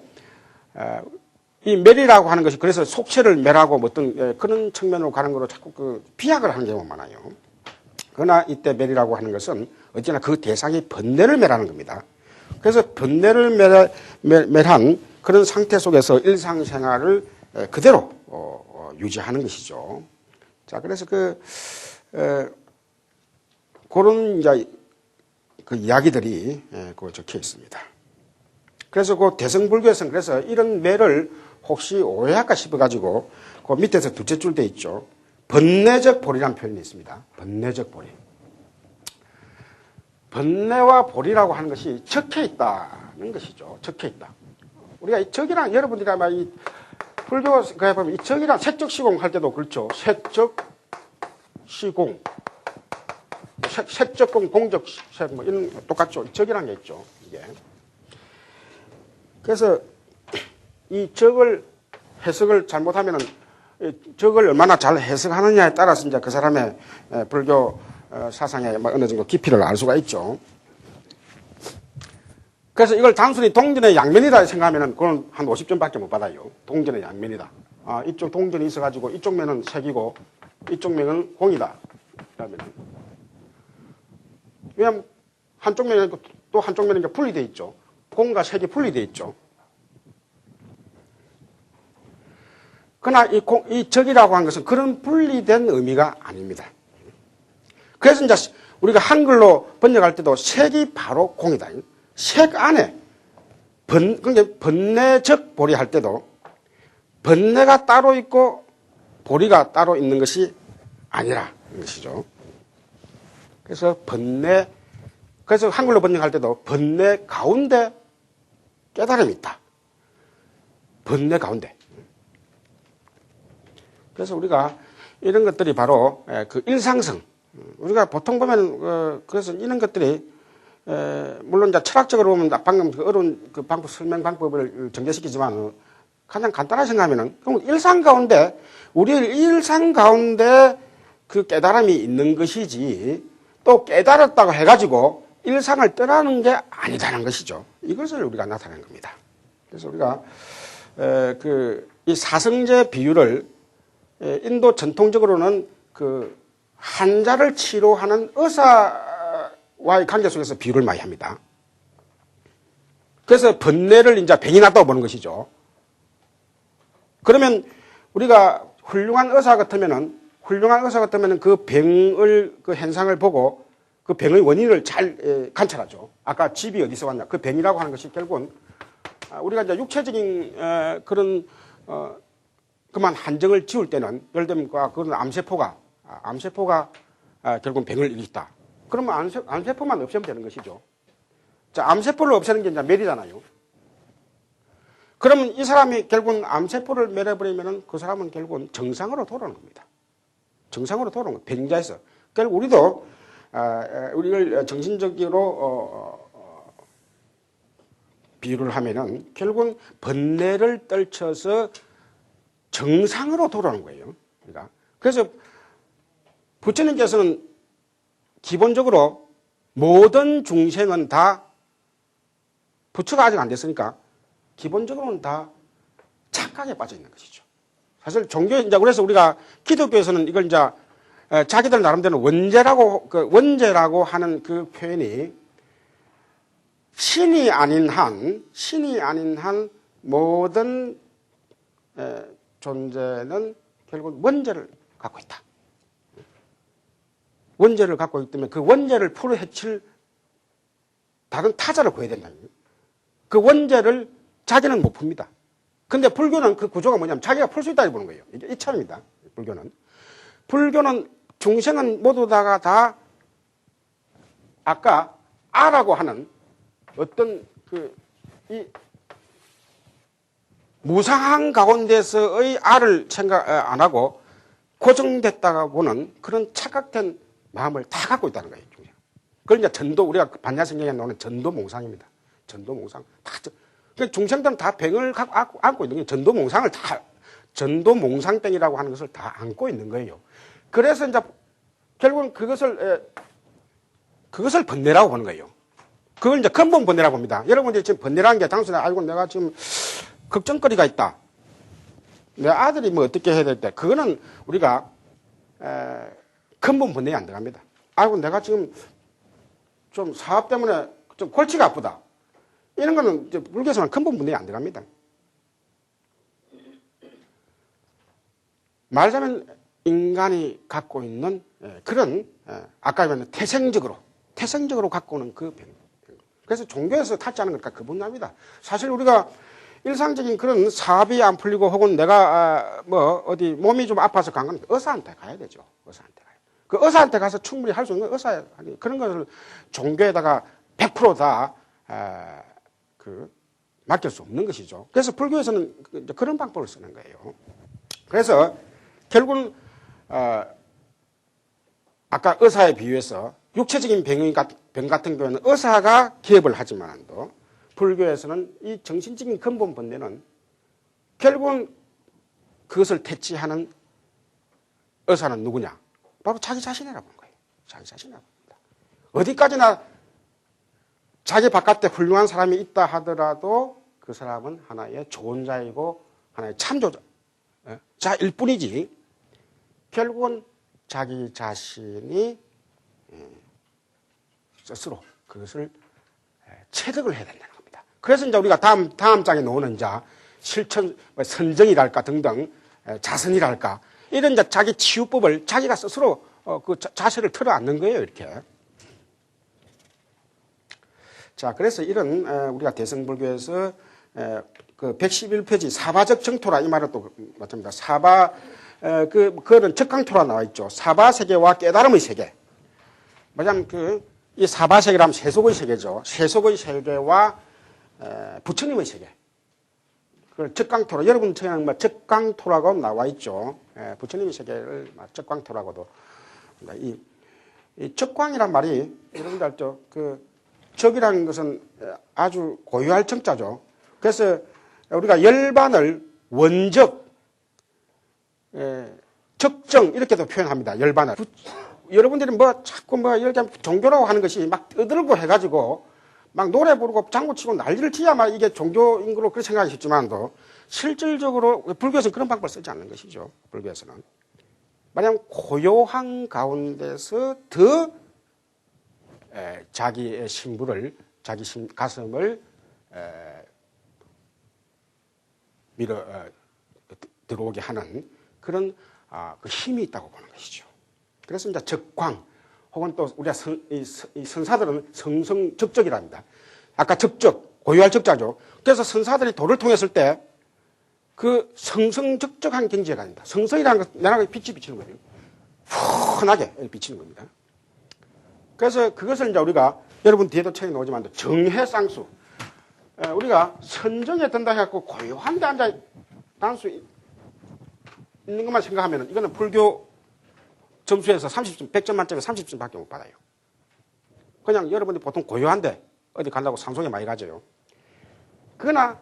이 멸이라고 하는 것이 그래서 속체를 멸하고 어떤 그런 측면으로 가는 거로 자꾸 비약을 하는 경우가 많아요. 그러나 이때 멸이라고 하는 것은 어찌나 그 대상이 번뇌를 멸하는 겁니다. 그래서 번뇌를 멸한 그런 상태 속에서 일상생활을 그대로 유지하는 것이죠. 자, 그래서 그런 이제 그 이야기들이 적혀 있습니다. 그래서 그 대성불교에서는 그래서 이런 매를 혹시 오해할까 싶어가지고 그 밑에서 둘째 줄 돼 있죠. 번뇌적 보리라는 표현이 있습니다. 번뇌적 보리. 번뇌와 보리라고 하는 것이 적혀 있다는 것이죠. 적혀 있다. 우리가 이 적이랑 여러분들이 아마 이 불교 그에 보면 이 적이랑 색적 시공 할 때도 그렇죠. 색적 시공. 색적공, 공적색, 뭐 이런 거 똑같죠. 적이라는 게 있죠. 이게. 그래서 이 적을 해석을 잘못하면은 적을 얼마나 잘 해석하느냐에 따라서 이제 그 사람의 불교 사상에 어느 정도 깊이를 알 수가 있죠. 그래서 이걸 단순히 동전의 양면이다 생각하면은 그건 한 50점밖에 못 받아요. 동전의 양면이다. 이쪽 동전이 있어가지고 이쪽 면은 색이고 이쪽 면은 공이다. 그러면은 왜냐면 한쪽 면이 또 한쪽 면이 분리되어 있죠. 공과 색이 분리되어 있죠. 그러나 이 적이라고 하는 것은 그런 분리된 의미가 아닙니다. 그래서 이제 우리가 한글로 번역할 때도 색이 바로 공이다. 색 안에 그러니까 번뇌적 보리 할 때도 번뇌가 따로 있고 보리가 따로 있는 것이 아니라 것이죠. 그래서 그래서 한글로 번역할 때도 번뇌 가운데 깨달음이 있다. 번뇌 가운데. 그래서 우리가 이런 것들이 바로 그 일상성. 우리가 보통 보면 그래서 이런 것들이 물론 이제 철학적으로 보면 방금 그 어려운 그 방법 설명 방법을 전개시키지만 가장 간단하게 생각하면은 그럼 일상 가운데 우리 일상 가운데 그 깨달음이 있는 것이지 또 깨달았다고 해가지고 일상을 떠나는 게 아니다는 것이죠. 이것을 우리가 나타낸 겁니다. 그래서 우리가 이 사성제 비유를 인도 전통적으로는 그 환자를 치료하는 의사와의 관계 속에서 비유를 많이 합니다. 그래서 번뇌를 이제 병이 났다고 보는 것이죠. 그러면 우리가 훌륭한 의사 같으면은 그 병을 그 현상을 보고 그 병의 원인을 잘 관찰하죠. 아까 집이 어디서 왔냐. 그 병이라고 하는 것이 결국은 우리가 이제 육체적인 그런 그만 한정을 지울 때는 예를 들면 그런 암세포가 결국 병을 일으켰다. 그러면 암세포만 없애면 되는 것이죠. 자, 암세포를 없애는 게 이제 멸이잖아요. 그러면 이 사람이 결국은 암세포를 멸해버리면은 그 사람은 결국은 정상으로 돌아오는 겁니다. 정상으로 돌아오는 거예요. 병자에서. 결국 우리도 우리를 정신적으로 비유를 하면은 결국은 번뇌를 떨쳐서 정상으로 돌아오는 거예요. 그러니까 그래서 부처님께서는 기본적으로 모든 중생은 다 부처가 아직 안 됐으니까 기본적으로는 다 착각에 빠져 있는 것이죠. 사실 종교에 이제 그래서 우리가 기독교에서는 이걸 이제 자기들 나름대로 원죄라고 하는 그 표현이 신이 아닌 한 모든 존재는 결국 원죄를 갖고 있다. 원죄를 갖고 있기 때문에 그 원죄를 풀어 헤칠 다른 타자를 구해야 된다. 그 원죄를 자기는 못 풉니다. 근데 불교는 그 구조가 뭐냐면 자기가 풀 수 있다고 보는 거예요. 이게 이차입니다. 불교는 중생은 모두 다 아까 아라고 하는 어떤 이 무상한 가운데서의 아를 생각 안 하고 고정됐다가 보는 그런 착각된 마음을 다 갖고 있다는 거예요. 중생. 그걸 이제 우리가 반야성경에 나오는 전도몽상입니다. 전도몽상. 그러니까 중생들은 다 병을 안고 있는 거예요. 전도몽상병이라고 하는 것을 다 안고 있는 거예요. 그래서 이제 결국은 그것을 번뇌라고 보는 거예요. 그걸 이제 근본 번뇌라고 봅니다. 여러분들이 지금 번뇌라는 게 단순히 아이고 내가 지금 걱정거리가 있다. 내 아들이 뭐 어떻게 해야 될 때 그거는 우리가 근본 번뇌에 안 들어갑니다. 아이고 내가 지금 좀 사업 때문에 좀 골치가 아프다. 이런 거는 이제 불교에서는 근본 번뇌에 안 들어갑니다. 말하자면 인간이 갖고 있는 그런 아까 말한 태생적으로 갖고 오는 그 병. 그래서 종교에서 타치하는 것과 그분납니다. 사실 우리가 일상적인 그런 사업이 안 풀리고 혹은 내가 뭐 어디 몸이 좀 아파서 간 건 의사한테 가야 되죠. 그 의사한테 가서 충분히 할 수 있는 의사 그런 것을 종교에다가 100% 다 맡길 수 없는 것이죠. 그래서 불교에서는 그런 방법을 쓰는 거예요. 그래서 결국은 아까 의사에 비유해서 육체적인 병 같은 경우에는 의사가 기업을 하지만도 불교에서는 이 정신적인 근본 본래는 결국은 그것을 퇴치하는 의사는 누구냐? 바로 자기 자신이라고 보는 거예요. 자기 자신이라고 봅니다. 어디까지나 자기 바깥에 훌륭한 사람이 있다 하더라도 그 사람은 하나의 좋은 자이고 하나의 참조자일 뿐이지 결국은 자기 자신이 스스로 그것을 체득을 해야 된다는 겁니다. 그래서 이제 우리가 다음 장에 나오는 이제 실천, 선정이랄까 등등 자선이랄까 이런 이제 자기 치유법을 자기가 스스로 그 자세를 틀어앉는 거예요, 이렇게. 자, 그래서 이런 우리가 대승불교에서 그 111페이지 사바적 정토라 이 말은 또 맞습니다. 사바 그거는 적강토라 나와 있죠. 사바 세계와 깨달음의 세계. 뭐냐면 이 사바 세계라면 세속의 세계죠. 세속의 세계와 부처님의 세계. 그 적강토라. 여러분 그냥 뭐 적강토라고 나와 있죠. 부처님의 세계를 적강토라고도. 이 적광이란 말이 여러분들 알죠? 적이라는 것은 아주 고유할 정자죠. 그래서 우리가 열반을 원적, 적정 이렇게도 표현합니다. 열반을. 여러분들이 자꾸 이렇게 종교라고 하는 것이 막 떠들고 해가지고 막 노래 부르고 장구 치고 난리를 치야만 이게 종교인 걸로 그렇게 생각하셨지만도 실질적으로 불교에서는 그런 방법을 쓰지 않는 것이죠. 불교에서는. 만약 고요한 가운데서 더 자기의 신부를, 자기 가슴을 밀어 들어오게 하는 그런 그 힘이 있다고 보는 것이죠. 그래서 이제 적광 혹은 또 우리가 이 선사들은 성성적적이랍니다. 아까 적적, 고유할 적자죠. 그래서 선사들이 도를 통했을 때 그 성성적적한 경지가 됩니다. 성성이라는 것은 내가 빛이 비치는 거예요. 훤하게 비치는 겁니다. 그래서 그것을 이제 우리가 여러분 뒤에도 책에 나오지만 정해쌍수. 우리가 선정에 든다 해갖고 고요한 데 앉아 단수 있는 것만 생각하면 이거는 불교 점수에서 30점, 100점 만점에 30점밖에 못 받아요. 그냥 여러분이 보통 고요한데 어디 간다고 산속에 많이 가져요. 그러나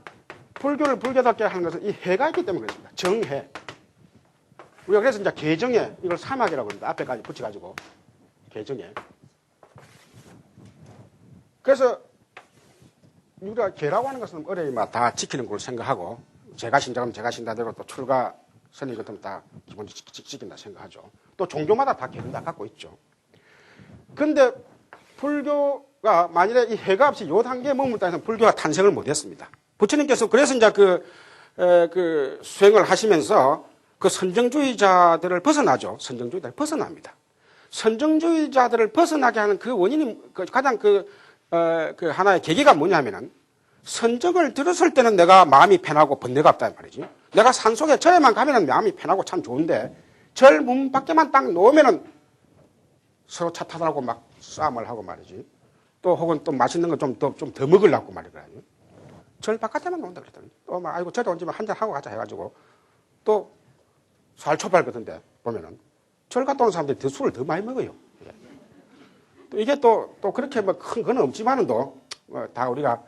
불교를 불교답게 하는 것은 이 해가 있기 때문에 그렇습니다. 정해. 우리가 그래서 이제 개정해 이걸 사막이라고 합니다. 앞에까지 붙여가지고 개정해. 그래서 우리가 개라고 하는 것은 어려이 다 지키는 걸로 생각하고 제가 신자면 제가 신자대로 또 출가 선임 같으면 다 기본적으로 지킨다 생각하죠. 또 종교마다 다 개를 다 갖고 있죠. 그런데 불교가 만일에 이 해가 없이 요 단계에 머물다 해서 불교가 탄생을 못했습니다. 부처님께서 그래서 이제 그 수행을 하시면서 그 선정주의자들을 벗어나죠. 선정주의자들을 벗어납니다. 선정주의자들을 벗어나게 하는 그 원인이 가장 그 하나의 계기가 뭐냐면은 선정을 들었을 때는 내가 마음이 편하고 번뇌가 없다 말이지. 내가 산속에 절에만 가면은 마음이 편하고 참 좋은데 절 문 밖에만 딱 놓으면은 서로 차 타더라고 막 싸움을 하고 말이지. 또 혹은 또 맛있는 거 좀 더 먹으려고 말이거든요. 절 바깥에만 놓는다 그랬더니 또 막 아이고 절에 온지면 한잔 하고 가자 해가지고 또 살초발거든데 보면은 절 갔다 오는 사람들이 더 술을 더 많이 먹어요. 또 이게 또 그렇게 뭐 큰 건 없지만은도 다 우리가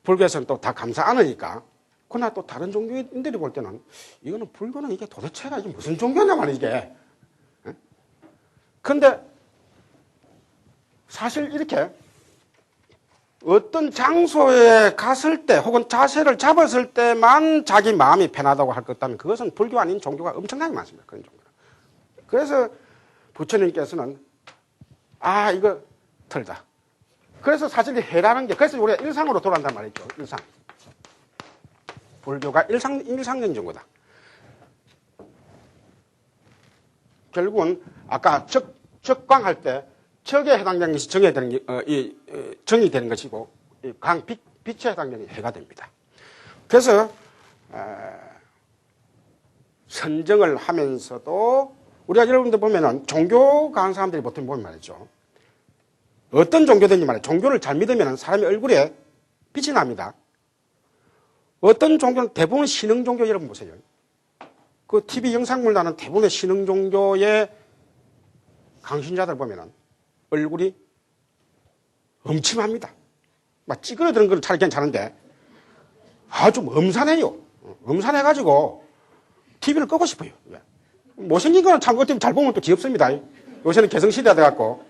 불교에서는 또 다 감사 않으니까 그러나 또 다른 종교인들이 볼 때는 이거는 불교는 이게 도대체가 이게 무슨 종교냐 말이야 이게. 그런데 사실 이렇게 어떤 장소에 갔을 때 혹은 자세를 잡았을 때만 자기 마음이 편하다고 할 것 같다면 그것은 불교 아닌 종교가 엄청나게 많습니다. 그런 종교는. 그래서 부처님께서는 이거 틀다. 그래서 사실 해라는 게 그래서 우리가 일상으로 돌아간단 말이죠. 일상. 불교가 일상적인 종교다. 결국은 아까 적광할 때 적에 해당되는 것이 정이 되는 것이고 빛에 해당되는 게 해가 됩니다. 그래서 선정을 하면서도 우리가 여러분들 보면은 종교 가는 사람들이 보통 보면 말이죠. 어떤 종교든지 말이에요. 종교를 잘 믿으면 사람의 얼굴에 빛이 납니다. 어떤 종교는 대부분 신흥 종교 여러분 보세요. 그 TV 영상물 나는 대부분의 신흥 종교의 강신자들 보면은 얼굴이 엄침합니다. 막 찌그러드는 건 잘 괜찮은데 아주 엄산해요. 엄산해가지고 TV를 끄고 싶어요. 못생긴 거는 참 어떻게 잘 보면 또 귀엽습니다. 요새는 개성시대가 돼갖고.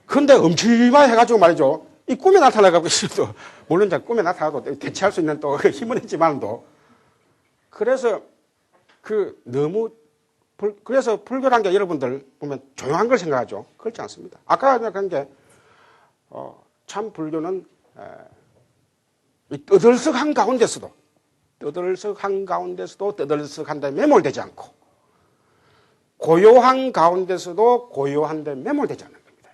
근데 엄침하게 해가지고 말이죠. 이 꿈에 나타나가지고 있어도, 물론 이제 꿈에 나타나도 대체할 수 있는 또 힘은 있지만도. 그래서 그래서 불교란 게 여러분들 보면 조용한 걸 생각하죠. 그렇지 않습니다. 아까 생각한 게, 참 불교는, 이 떠들썩한 가운데서도 떠들썩한데 매몰되지 않고, 고요한 가운데서도 고요한데 매몰되지 않는 겁니다.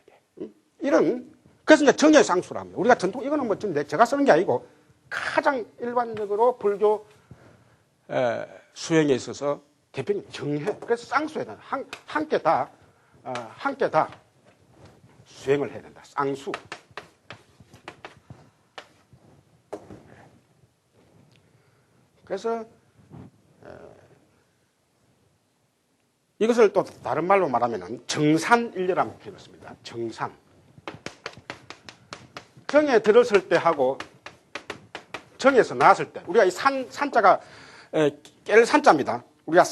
이게. 그래서 이제 정의 쌍수라 합니다. 우리가 전통, 이거는 뭐 제가 쓰는 게 아니고, 가장 일반적으로 불교 수행에 있어서 대표님 정해. 그래서 쌍수해야 된다. 함께 다 수행을 해야 된다. 쌍수. 그래서 이것을 또 다른 말로 말하면 정산일려라는 표현을 씁니다. 정산. 정에 들었을 때 하고 정에서 나왔을 때, 우리가 이 산자가 깰 산자입니다. 우리가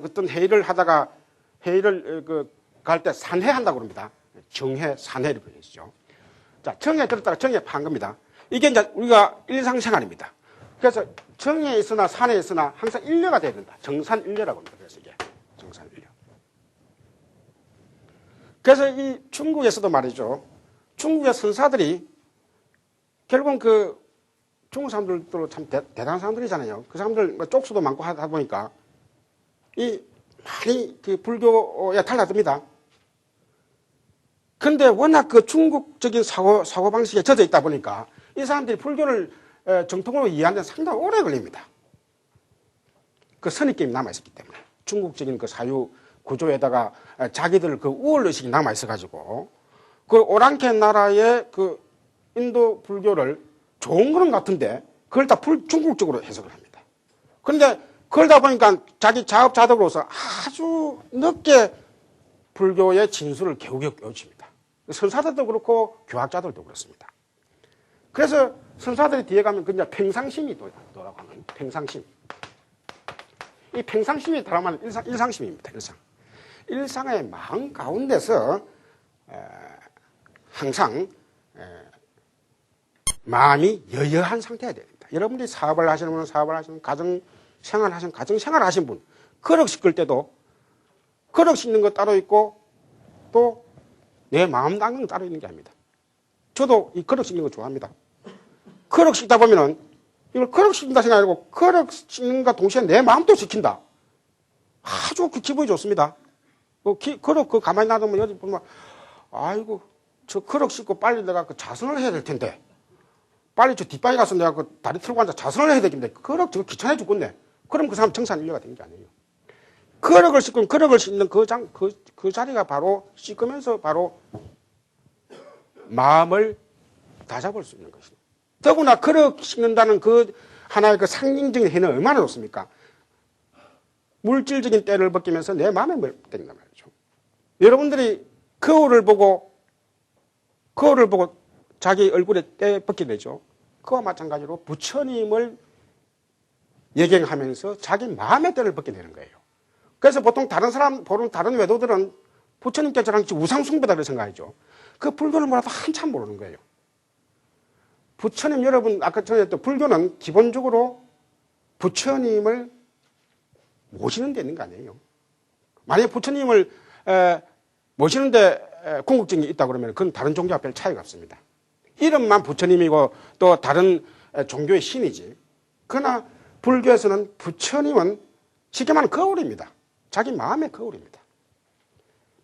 어떤 회의를 하다가 회의를 갈 때 산회한다고 그럽니다. 정회, 산회를 표현하시죠. 자, 정에 들었다가 정에 판 겁니다. 이게 이제 우리가 일상생활입니다. 그래서 정에 있으나 산에 있으나 항상 일려가 돼야 된다. 정산일려라고 합니다. 그래서 이게 정산일려. 그래서 이 중국에서도 말이죠. 중국의 선사들이 결국은 중국 사람들도 참 대단한 사람들이잖아요. 그 사람들 쪽수도 많고 하다 보니까 많이 불교에 달라듭니다. 근데 워낙 중국적인 사고방식에 젖어 있다 보니까 이 사람들이 불교를 정통으로 이해하는 데 상당히 오래 걸립니다. 그 선입견이 남아있었기 때문에. 중국적인 사유 구조에다가 자기들 우월의식이 남아있어가지고 그 오랑캐 나라의 인도 불교를 좋은 거는 같은데 그걸 다 중국적으로 해석을 합니다. 그런데 그러다 보니까 자기 자업자득으로서 아주 늦게 불교의 진수를 겨우겨우 깨우칩니다. 선사들도 그렇고 교학자들도 그렇습니다. 그래서 선사들이 뒤에 가면 그냥 팽상심이 또라고 하는 팽상심. 이 팽상심이 들어가면 일상심입니다. 일상의 마음 가운데서 항상 마음이 여여한 상태가 됩니다. 여러분들이 사업을 하시는 분은 사업을 하시는 분, 가정생활 하시는 분, 그릇 씻을 때도 그릇 씻는 거 따로 있고 또 내 마음 닦는 거 따로 있는 게 아닙니다. 저도 이 그릇 씻는 거 좋아합니다. 그릇 씻다 보면은 이걸 그릇 씻는다 생각하고 그릇 씻는과 동시에 내 마음도 씻긴다. 아주 기분이 좋습니다. 그릇 가만히 놔두면 여기 보면 아이고 저 그릇 씻고 빨리 내가 자선을 해야 될 텐데 빨리 저 뒷방에 가서 내가 다리 틀고 앉아 자선을 해야 되겠는데 그릇 저거 귀찮아 죽겠네. 그럼 그 사람 정산인려가 되는 게 아니에요. 그릇을 씻고 그릇을 씻는 그 자리가 바로 씻으면서 바로 마음을 다잡을 수 있는 것이죠. 더구나 그릇 씻는다는 하나의 상징적인 해는 얼마나 좋습니까? 물질적인 때를 벗기면서 내 마음에 때린단 말이죠. 여러분들이 거울을 보고 자기 얼굴에 때 벗게 되죠. 그와 마찬가지로 부처님을 예경하면서 자기 마음의 때를 벗게 되는 거예요. 그래서 보통 다른 외도들은 부처님께 저랑 우상숭배다 그렇게 생각하죠. 그 불교를 몰라도 한참 모르는 거예요. 부처님 여러분, 아까 전에 또 불교는 기본적으로 부처님을 모시는 데 있는 거 아니에요. 만약에 부처님을 모시는 데 궁극증이 있다 그러면 그건 다른 종교와 별 차이가 없습니다. 이름만 부처님이고 또 다른 종교의 신이지. 그러나 불교에서는 부처님은 쉽게 말하면 거울입니다. 자기 마음의 거울입니다.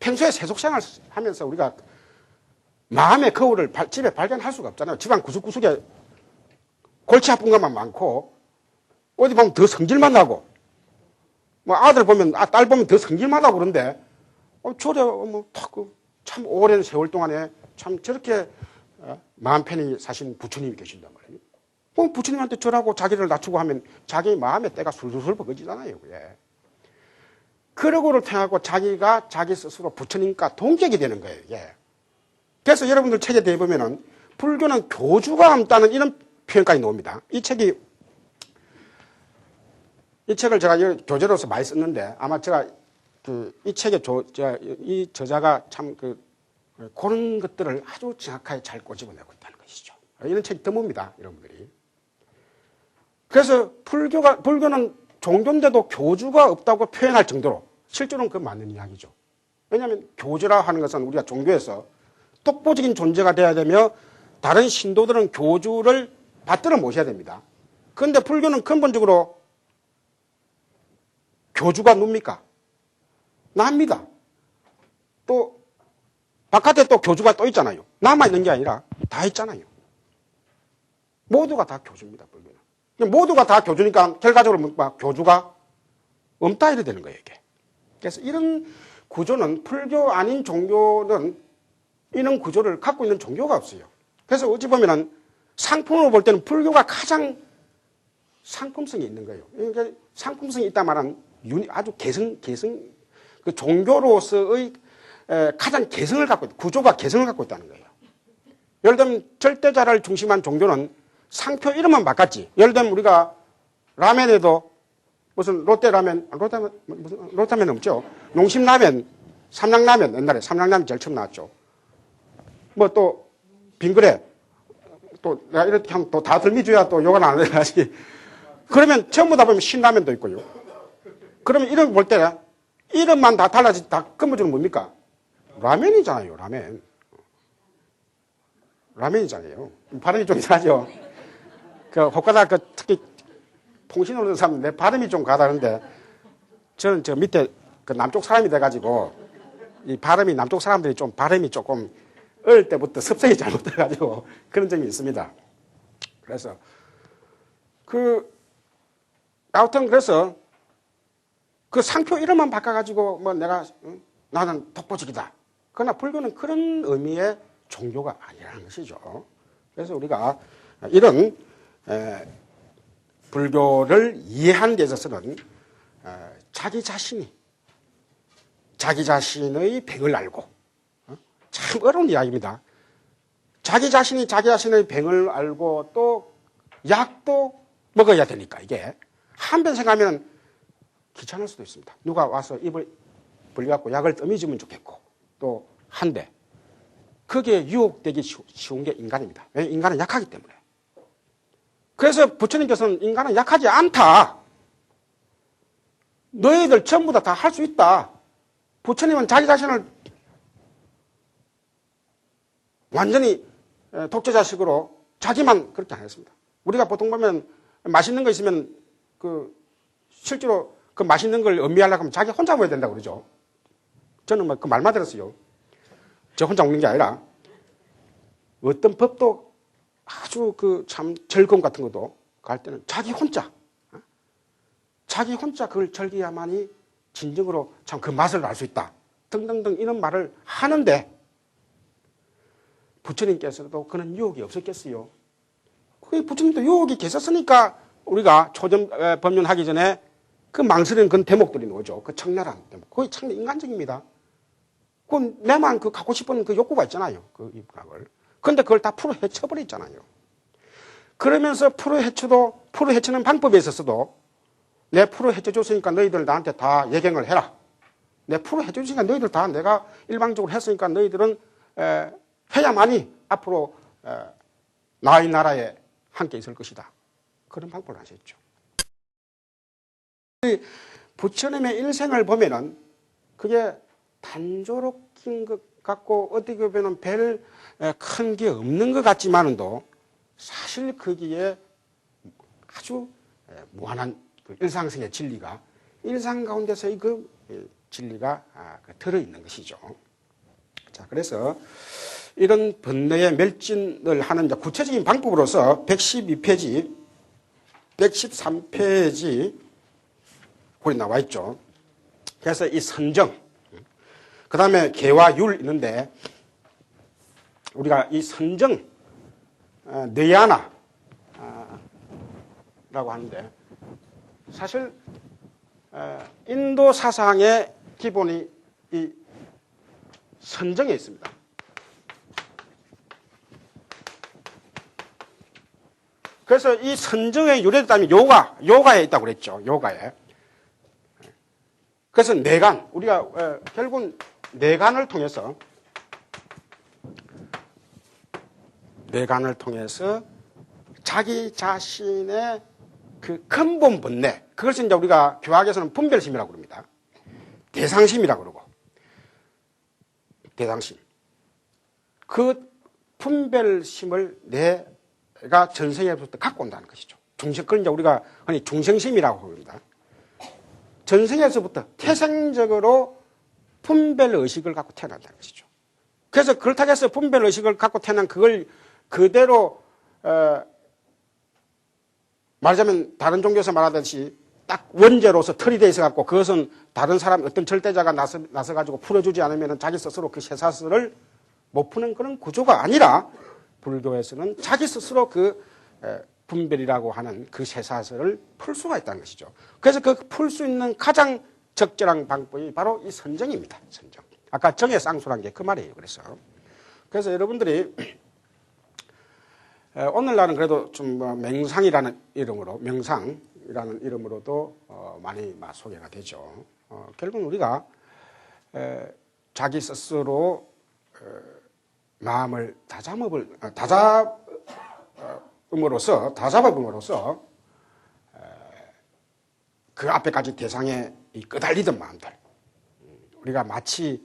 평소에 세속생활 하면서 우리가 마음의 거울을 집에 발견할 수가 없잖아요. 집안 구석구석에 골치 아픈 것만 많고 어디 보면 더 성질만 나고 뭐 아들 보면 딸 보면 더 성질만 나고 그런데 저래 참 오랜 세월 동안에 참 저렇게 마음 편히 사신 부처님이 계신단 말이에요. 부처님한테 절하고 자기를 낮추고 하면 자기 마음의 때가 술술 벗어지잖아요. 예. 그러고를 통하고 자기가 자기 스스로 부처님과 동격이 되는 거예요. 이게. 그래서 여러분들 책에 대해 보면은 불교는 교주가 없다는 이런 표현까지 나옵니다. 이 책을 제가 교재로서 많이 썼는데 아마 제가 이 책의 이 저자가 참 그런 것들을 아주 정확하게 잘 꼬집어내고 있다는 것이죠. 이런 책이 드뭅니다, 여러분들이. 그래서 불교는 종교인데도 교주가 없다고 표현할 정도로 실제로는 그 맞는 이야기죠. 왜냐하면 교주라 하는 것은 우리가 종교에서 독보적인 존재가 돼야 되며 다른 신도들은 교주를 받들어 모셔야 됩니다. 그런데 불교는 근본적으로 교주가 눕니까? 납니다. 또 바깥에 또 교주가 또 있잖아요. 남아 있는 게 아니라 다 있잖아요. 모두가 다 교주입니다. 불교는. 모두가 다 교주니까 결과적으로 교주가 없다 이래 되는 거예요. 이게. 그래서 이런 구조는 불교 아닌 종교는 이런 구조를 갖고 있는 종교가 없어요. 그래서 어찌 보면은 상품으로 볼 때는 불교가 가장 상품성이 있는 거예요. 그러니까 상품성이 있다 말은 아주 그 종교로서의 가장 개성을 갖고 있다. 구조가 개성을 갖고 있다는 거예요. 예를 들면 절대자를 중심한 종교는 상표 이름만 바꿨지. 예를 들면 우리가 라면에도 무슨 롯데라면 없죠. 농심라면, 삼양라면, 옛날에 삼양라면 제일 처음 나왔죠. 뭐 또 빙그레, 또 내가 이렇게 하면 또 다 들미줘야 또 욕을 안 해야지. 그러면 전부 다 보면 신라면도 있고요. 그러면 이름 볼 때 이름만 다 달라지 다 근본적으로 뭡니까? 라면이잖아요. 라면이잖아요. 발음이 좀 이상하죠. 그 혹가다 특히 통신으로 는 사람 내 발음이 좀 가다른데 저는 저 밑에 그 남쪽 사람이 돼가지고 이 발음이 남쪽 사람들이 좀 발음이 조금 어릴 때부터 습성이 잘못돼가지고 그런 점이 있습니다. 그래서 아무튼 그래서 그 상표 이름만 바꿔가지고 뭐 나는 독보적이다. 그러나 불교는 그런 의미의 종교가 아니라는 것이죠. 그래서 우리가 이런 불교를 이해하는 데 있어서는 자기 자신의 병을 알고 참 어려운 이야기입니다. 자기 자신이 자기 자신의 병을 알고 또 약도 먹어야 되니까 이게 한편 생각하면 귀찮을 수도 있습니다. 누가 와서 입을 벌려갖고 약을 떠미주면 좋겠고 또 한데 그게 유혹되기 쉬운 게 인간입니다. 왜냐하면 인간은 약하기 때문에. 그래서 부처님께서는 인간은 약하지 않다. 너희들 전부 다 할 수 있다. 부처님은 자기 자신을 완전히 독재자식으로 자기만 그렇게 안 했습니다. 우리가 보통 보면 맛있는 거 있으면 실제로 그 맛있는 걸 음미하려고 하면 자기 혼자 먹어야 된다고 그러죠. 저는 그 말만 들었어요. 저 혼자 먹는 게 아니라 어떤 법도 아주 참 즐거움 같은 것도 갈 때는 자기 혼자 그걸 즐겨야만이 진정으로 참 그 맛을 알 수 있다. 등등등 이런 말을 하는데 부처님께서도 그런 유혹이 없었겠어요. 그 부처님도 유혹이 계셨으니까 우리가 초전 법륜하기 전에 그 망설이는 그런 대목들이 나오죠. 그 청렬한 대목. 거의 참 인간적입니다. 내만 갖고 싶은 그 욕구가 있잖아요. 그 입각을. 근데 그걸 다 풀어 헤쳐버렸잖아요. 그러면서 풀어 헤치는 방법에 있어서도 내 풀어 헤쳐줬으니까 너희들 나한테 다 예경을 해라. 내 풀어 헤쳐줬으니까 너희들 다 내가 일방적으로 했으니까 너희들은 해야만이 앞으로 나의 나라에 함께 있을 것이다. 그런 방법을 하셨죠. 부처님의 일생을 보면은 그게 단조롭긴 것 같고 어떻게 보면 별 큰 게 없는 것 같지만도 사실 거기에 아주 무한한 일상생의 진리가 일상 가운데서의 그 진리가 들어있는 것이죠. 자, 그래서 이런 번뇌의 멸진을 하는 구체적인 방법으로서 112페이지, 113페이지 거기 나와 있죠. 그래서 이 선정, 그 다음에 계와 율 있는데 우리가 이 선정, 뇌야나 라고 하는데 사실 인도 사상의 기본이 이 선정에 있습니다. 그래서 이 선정의 유래됐다면 요가에 있다고 그랬죠. 요가에. 그래서 내관, 우리가 결국은 내관을 통해서 자기 자신의 그 근본 본래, 그것을 이제 우리가 교학에서는 분별심이라고 그럽니다. 대상심이라고 그러고. 대상심. 그 분별심을 내가 전생에부터 갖고 온다는 것이죠. 그걸 이제 우리가 흔히 중생심이라고 합니다. 전생에서부터 태생적으로 분별의식을 갖고 태어난다는 것이죠. 그래서 그렇다고 해서 분별의식을 갖고 태어난 그걸 그대로 말하자면 다른 종교에서 말하듯이 딱 원죄로서 틀이 돼 있어 갖고 그것은 다른 사람 어떤 절대자가 나서 가지고 풀어주지 않으면 자기 스스로 그 쇠사슬을 못 푸는 그런 구조가 아니라 불교에서는 자기 스스로 그 분별이라고 하는 그 쇠사슬을 풀 수가 있다는 것이죠. 그래서 그 풀 수 있는 가장 적절한 방법이 바로 이 선정입니다. 선정. 아까 정의 쌍수란 게 그 말이에요. 그래서 여러분들이 오늘날은 그래도 좀 명상이라는 이름으로도 많이 소개가 되죠. 결국은 우리가 자기 스스로 마음을 다잡음으로써 그 앞에까지 대상에 끄달리던 마음들, 우리가 마치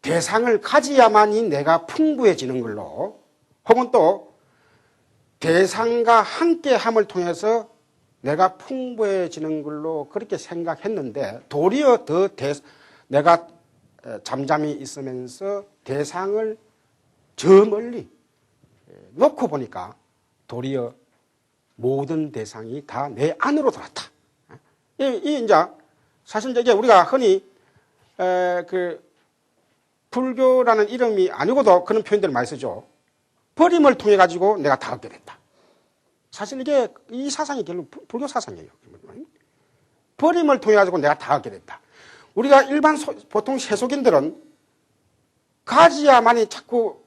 대상을 가지야만이 내가 풍부해지는 걸로, 혹은 또 대상과 함께함을 통해서 내가 풍부해지는 걸로 그렇게 생각했는데, 도리어 내가 잠잠히 있으면서 대상을 저 멀리 놓고 보니까 도리어 모든 대상이 다 내 안으로 들어왔다. 이제 사실 이게 우리가 흔히 그 불교라는 이름이 아니고도 그런 표현들을 많이 쓰죠. 버림을 통해 가지고 내가 다 얻게 됐다. 사실 이게 이 사상이 결국 불교 사상이에요. 버림을 통해 가지고 내가 다 얻게 됐다. 우리가 보통 세속인들은 가지야만이 자꾸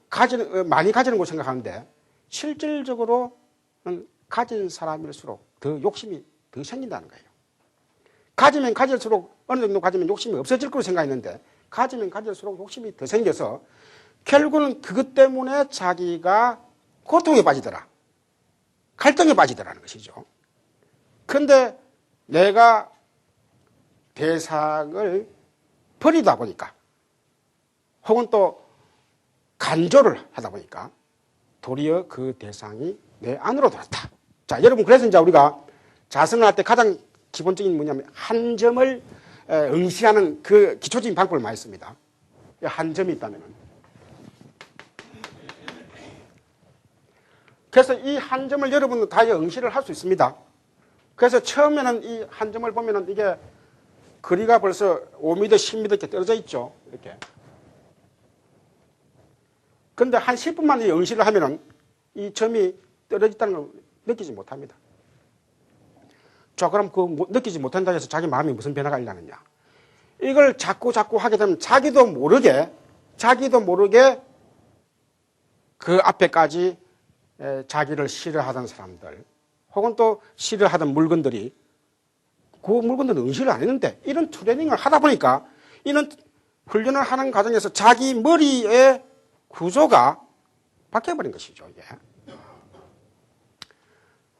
많이 가지는 걸 생각하는데, 실질적으로는 가진 사람일수록 더 욕심이 더 생긴다는 거예요. 가지면 가질수록, 어느 정도 가지면 욕심이 없어질 거로 생각했는데, 가지면 가질수록 욕심이 더 생겨서 결국은 그것 때문에 자기가 고통에 빠지더라, 갈등에 빠지더라는 것이죠. 그런데 내가 대상을 버리다 보니까, 혹은 또 간조를 하다 보니까 도리어 그 대상이 내 안으로 들어왔다. 자, 여러분, 그래서 이제 우리가 자선을 할 때 가장 기본적인 뭐냐면 한 점을 응시하는 그 기초적인 방법을 많이 씁니다. 한 점이 있다면은. 그래서 이 한 점을 여러분도 다 응시를 할 수 있습니다. 그래서 처음에는 이 한 점을 보면은 이게 거리가 벌써 5m, 10m 이렇게 떨어져 있죠. 이렇게. 근데 한 10분만 이 응시를 하면은 이 점이 떨어졌다는 걸 느끼지 못합니다. 자, 그럼 느끼지 못한다고 해서 자기 마음이 무슨 변화가 일어나느냐. 이걸 자꾸 하게 되면 자기도 모르게 그 앞에까지 자기를 싫어하던 사람들, 혹은 또 싫어하던 물건들이, 그 물건들은 응시를 안 했는데, 이런 트레이닝을 하다 보니까, 이런 훈련을 하는 과정에서 자기 머리의 구조가 바뀌어버린 것이죠, 이게.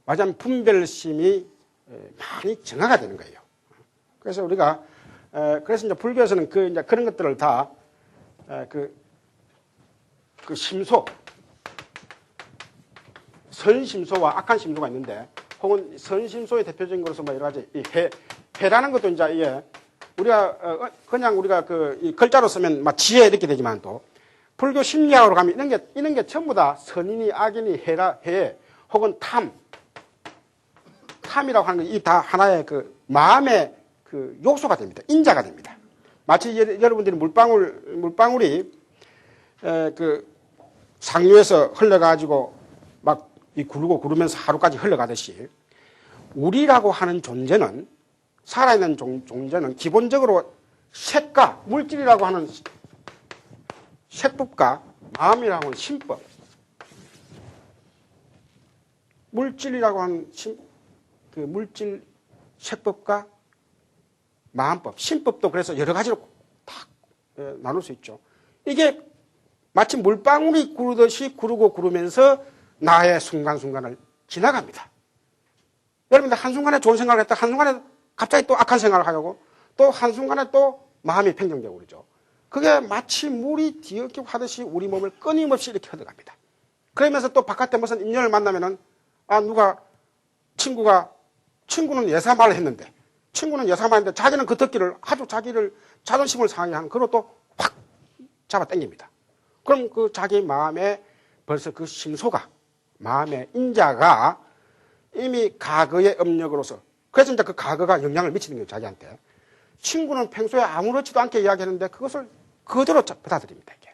말하자면 분별심이 많이 정화가 되는 거예요. 그래서 우리가, 그래서 이제 불교에서는 이제 그런 것들을 다, 그 심소, 선심소와 악한 심소가 있는데, 혹은 선심소의 대표적인 것으로 뭐 여러 가지, 이 해라는 것도 이제 이게, 그냥 우리가 이 글자로 쓰면 막 지혜 이렇게 되지만 또, 불교 심리학으로 가면 이런 게 전부 다 선인이, 악인이, 해, 혹은 탐이라고 하는 게 이 다 하나의 그 마음의 그 요소가 됩니다. 인자가 됩니다. 마치 여러분들이 물방울이 그 상류에서 흘러가지고 막 이 구르고 구르면서 하루까지 흘러가듯이, 우리라고 하는 존재는 살아있는 존재는 기본적으로 색과 물질이라고 하는 색법과 마음이라고 하는 신법, 물질이라고 하는 그 물질 색법과 마음법, 신법도 그래서 여러 가지로 다 나눌 수 있죠. 이게 마치 물방울이 구르듯이 구르고 구르면서 나의 순간순간을 지나갑니다. 여러분들 한순간에 좋은 생각을 했다 한순간에 갑자기 또 악한 생각을 하려고 또 한순간에 또 마음이 평정되고 그러죠. 그게 마치 물이 뒤엉켜 하듯이 우리 몸을 끊임없이 이렇게 흘러갑니다. 그러면서 또 바깥에 무슨 인연을 만나면은 친구는 예사말을 했는데 친구는 예사말인데 자기는 그 듣기를 아주 자기를 자존심을 상하게 하는 그로 또 확 잡아 당깁니다. 그럼 그 자기 마음에 벌써 그 심소가 마음의 인자가 이미 과거의 업력으로서 그래서 이제 그 과거가 영향을 미치는 거예요, 자기한테. 친구는 평소에 아무렇지도 않게 이야기했는데 그것을 그대로 받아들입니다, 이게.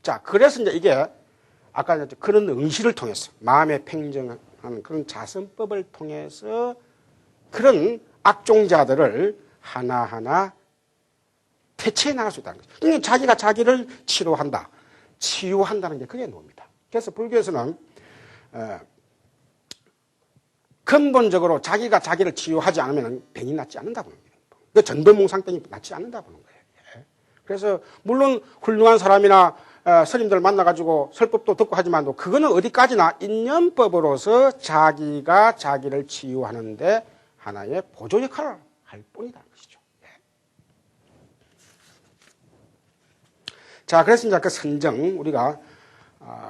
자, 그래서 이제 이게 아까 이제 그런 응시를 통해서 마음의 평정하는 그런 자선법을 통해서 그런 악종자들을 하나하나 퇴치해 나갈 수 있다는 거죠. 그러니까 자기가 자기를 치료한다, 치유한다는 게 그게 뭡니다. 그래서 불교에서는 근본적으로 자기가 자기를 치유하지 않으면 병이 낫지 않는다 보는 거예요. 그 전도몽상병이 낫지 않는다 보는 거예요. 그래서 물론 훌륭한 사람이나 스님들 만나가지고 설법도 듣고 하지만 그거는 어디까지나 인연법으로서 자기가 자기를 치유하는데 하나의 보조 역할을 할 뿐이라는 것이죠. 자, 그래서 이제 그 선정, 우리가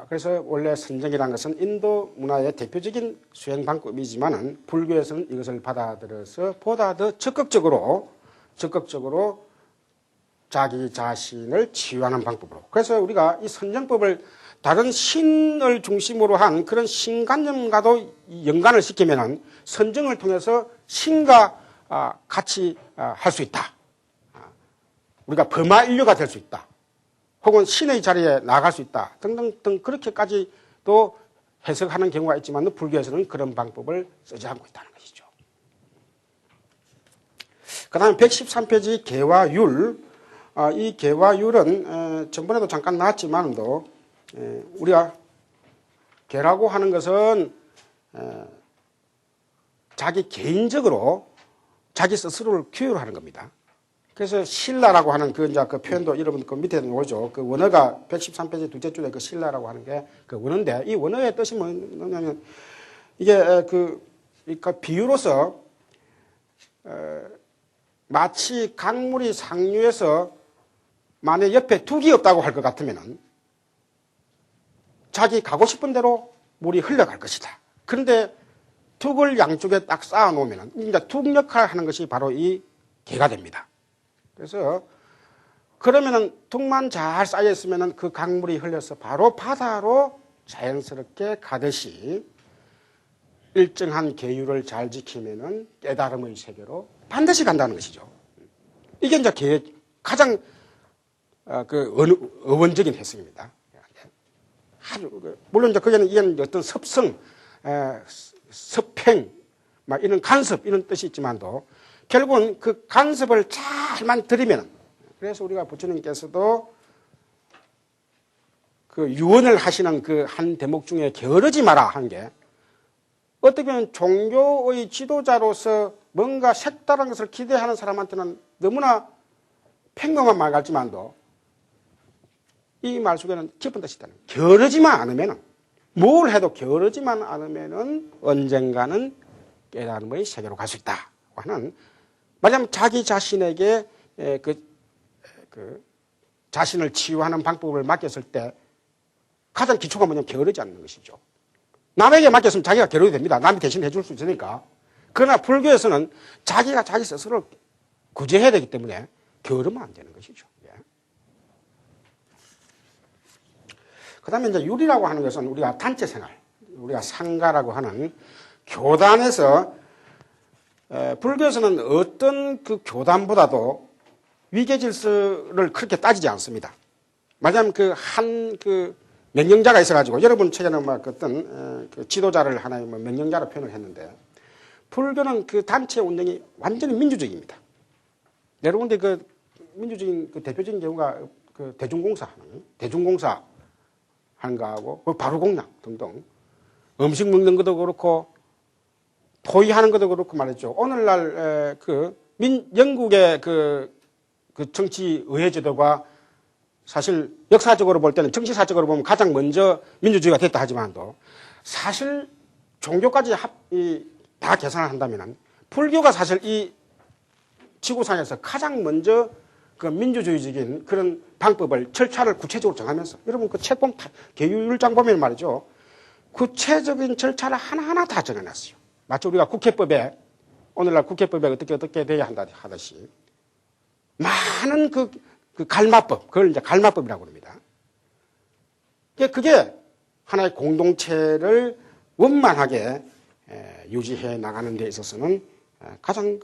그래서 원래 선정이라는 것은 인도 문화의 대표적인 수행 방법이지만은 불교에서는 이것을 받아들여서 보다 더 적극적으로 자기 자신을 치유하는 방법으로. 그래서 우리가 이 선정법을 다른 신을 중심으로 한 그런 신관념과도 연관을 시키면은 선정을 통해서 신과 같이 할 수 있다. 우리가 범하 인류가 될 수 있다. 혹은 신의 자리에 나갈 수 있다. 등등등 그렇게까지도 해석하는 경우가 있지만 불교에서는 그런 방법을 쓰지 않고 있다는 것이죠. 그 다음에 113페이지 개화율. 이 개화율은 전번에도 잠깐 나왔지만도 우리가 개라고 하는 것은 자기 개인적으로 자기 스스로를 규율하는 겁니다. 그래서 신라라고 하는 그 표현도 여러분 그 밑에 오죠. 그 원어가 113페이지 둘째 줄에 그 신라라고 하는 게 그 원어인데 이 원어의 뜻이 뭐냐면 이게 그러니까 비유로서 마치 강물이 상류에서 만약 옆에 둑이 없다고 할 것 같으면은 자기 가고 싶은 대로 물이 흘러갈 것이다. 그런데 둑을 양쪽에 딱 쌓아 놓으면은 이제 둑 역할을 하는 것이 바로 이 개가 됩니다. 그래서 그러면은 둑만 잘 쌓여 있으면은 그 강물이 흘려서 바로 바다로 자연스럽게 가듯이 일정한 계율을 잘 지키면은 깨달음의 세계로 반드시 간다는 것이죠. 이게 이제 개의 가장 어원적인 해석입니다. 물론 이제 거기는 이런 어떤 섭성, 섭행, 막 이런 간섭 이런 뜻이 있지만도 결국은 그 간섭을 잘만 들이면 그래서 우리가 부처님께서도 그 유언을 하시는 그 한 대목 중에 게으르지 마라 한 게 어떻게 보면 종교의 지도자로서 뭔가 색다른 것을 기대하는 사람한테는 너무나 평범한 말 같지만도 이 말 속에는 깊은 뜻이 있다는 거예요. 게으르지만 않으면은 뭘 해도 게으르지만 않으면은 언젠가는 깨달음의 세계로 갈 수 있다고 하는 말하자면 자기 자신에게 자신을 치유하는 방법을 맡겼을 때 가장 기초가 뭐냐면 게으르지 않는 것이죠. 남에게 맡겼으면 자기가 게으르게 됩니다. 남이 대신 해줄 수 있으니까. 그러나 불교에서는 자기가 자기 스스로를 구제해야 되기 때문에 게으르면 안 되는 것이죠. 그 다음에 이제 율이라고 하는 것은 우리가 단체 생활, 우리가 상가라고 하는 교단에서 불교에서는 어떤 그 교단보다도 위계 질서를 그렇게 따지지 않습니다. 말하자면 그 명령자가 있어가지고 여러분 책에는 막 어떤 그 지도자를 하나의 명령자로 표현을 했는데 불교는 그 단체 운동이 완전히 민주적입니다. 여러분들 그 민주적인 그 대표적인 경우가 그 대중공사 하는 거하고 바루공양 등등 음식 먹는 것도 그렇고 토의하는 것도 그렇고 말이죠. 오늘날 영국의 그 정치 의회 제도가 사실 역사적으로 볼 때는 정치사적으로 보면 가장 먼저 민주주의가 됐다 하지만도 사실 종교까지 다 계산을 한다면 불교가 사실 이 지구상에서 가장 먼저 그 민주주의적인 그런 방법을 절차를 구체적으로 정하면서 여러분 그 책봉 계율장 보면 말이죠. 구체적인 절차를 하나하나 다 정해놨어요. 마치 우리가 국회법에 오늘날 국회법에 어떻게 돼야 한다 하듯이 많은 그 갈마법, 그걸 이제 갈마법이라고 합니다. 그게 하나의 공동체를 원만하게 유지해 나가는 데 있어서는 가장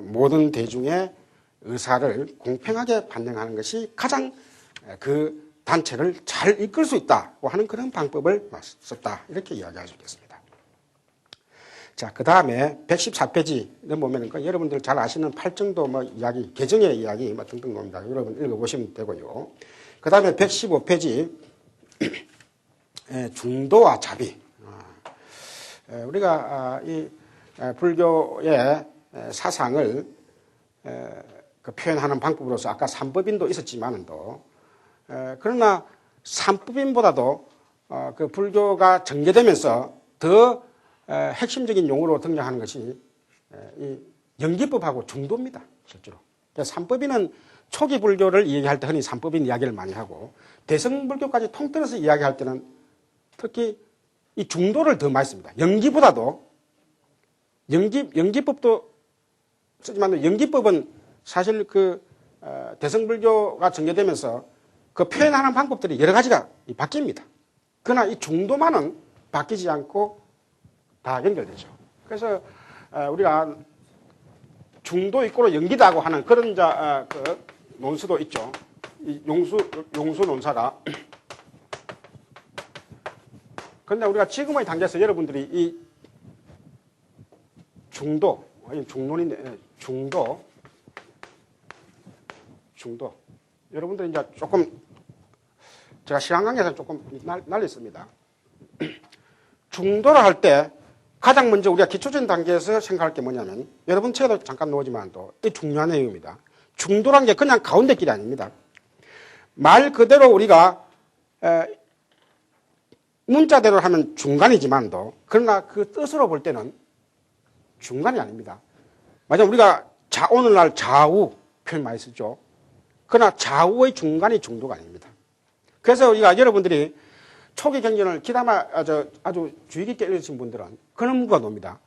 모든 대중의 의사를 공평하게 반영하는 것이 가장 그 단체를 잘 이끌 수 있다고 하는 그런 방법을 썼다. 이렇게 이야기할 수 있겠습니다. 자, 그 다음에 114페이지 보면은 여러분들 잘 아시는 팔정도 이야기, 개정의 이야기 등등 겁니다. 여러분 읽어보시면 되고요. 그 다음에 115페이지 중도와 자비. 우리가 이 불교의 사상을 표현하는 방법으로서 아까 삼법인도 있었지만도 그러나 삼법인보다도 그 불교가 전개되면서 더 핵심적인 용어로 등장하는 것이 이 연기법하고 중도입니다. 실제로. 삼법인은 초기 불교를 이야기할 때 흔히 삼법인 이야기를 많이 하고 대승불교까지 통틀어서 이야기할 때는 특히 이 중도를 더 많이 씁니다. 연기보다도 연기법도 쓰지만 연기법은 사실 대승불교가 전개되면서 그 표현하는 방법들이 여러 가지가 바뀝니다. 그러나 이 중도만은 바뀌지 않고 다 연결되죠. 그래서 우리가 중도 있고로 연기다고 하는 그런 논수도 있죠. 이 용수 논사가. 그런데 우리가 지금의 단계에서 여러분들이 이 중론인데 중도. 여러분들 이제 조금 제가 시간 관계에서 조금 날렸습니다. 중도를 할 때 가장 먼저 우리가 기초적인 단계에서 생각할 게 뭐냐면 여러분 책에도 잠깐 나오지만도 이 중요한 내용입니다. 중도란 게 그냥 가운데 길이 아닙니다. 말 그대로 우리가 문자대로 하면 중간이지만도 그러나 그 뜻으로 볼 때는 중간이 아닙니다. 맞아요. 우리가 오늘날 좌우 표현 많이 쓰죠. 그러나 좌우의 중간이 중도가 아닙니다. 그래서 우리가 여러분들이 초기 경전을 기다마 아주 주의 깊게 읽으신 분들은 그런 문구가 나옵니다.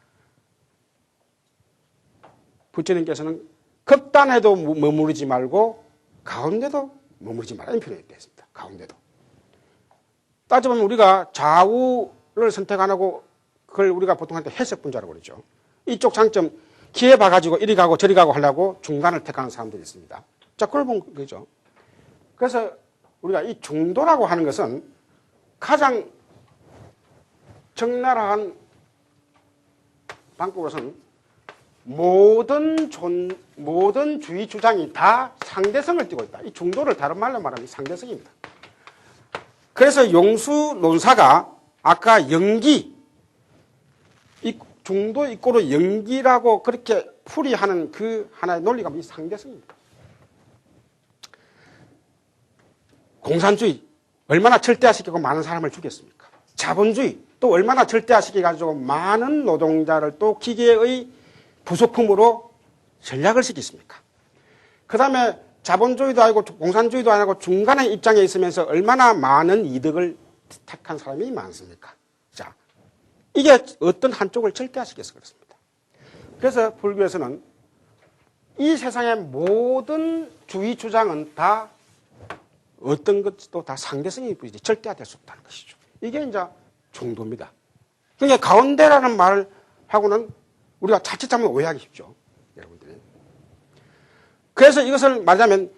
부처님께서는 극단에도 머무르지 말고 가운데도 머무르지 말라는 표현이 되어 있습니다. 가운데도. 따져보면 우리가 좌우를 선택 안 하고 그걸 우리가 보통 할 때 해석분자라고 그러죠. 이쪽 장점 기회 봐가지고 이리 가고 저리 가고 하려고 중간을 택하는 사람들이 있습니다. 자, 그걸 본 거죠. 그래서 우리가 이 중도라고 하는 것은 가장 적나라한 방법으로서는 모든 주의 주장이 다 상대성을 띠고 있다. 이 중도를 다른 말로 말하면 상대성입니다. 그래서 용수 논사가 아까 연기, 중도 있고로 연기라고 그렇게 풀이하는 그 하나의 논리가 이 상대성입니다. 공산주의 얼마나 절대화시키고 많은 사람을 죽였습니까? 자본주의 또 얼마나 절대화시켜가지고 많은 노동자를 또 기계의 부속품으로 전략을 시켰습니까? 그 다음에 자본주의도 아니고 공산주의도 아니고 중간의 입장에 있으면서 얼마나 많은 이득을 택한 사람이 많습니까? 자, 이게 어떤 한쪽을 절대화시켜서 그렇습니다. 그래서 불교에서는 이 세상의 모든 주의 주장은 다 어떤 것도 다 상대성이 있지 절대화될 수 없다는 것이죠. 이게 이제 중도입니다. 그러니까 가운데라는 말을 하고는 우리가 자칫 잘못 오해하기 쉽죠. 여러분들이. 그래서 이것을 말하자면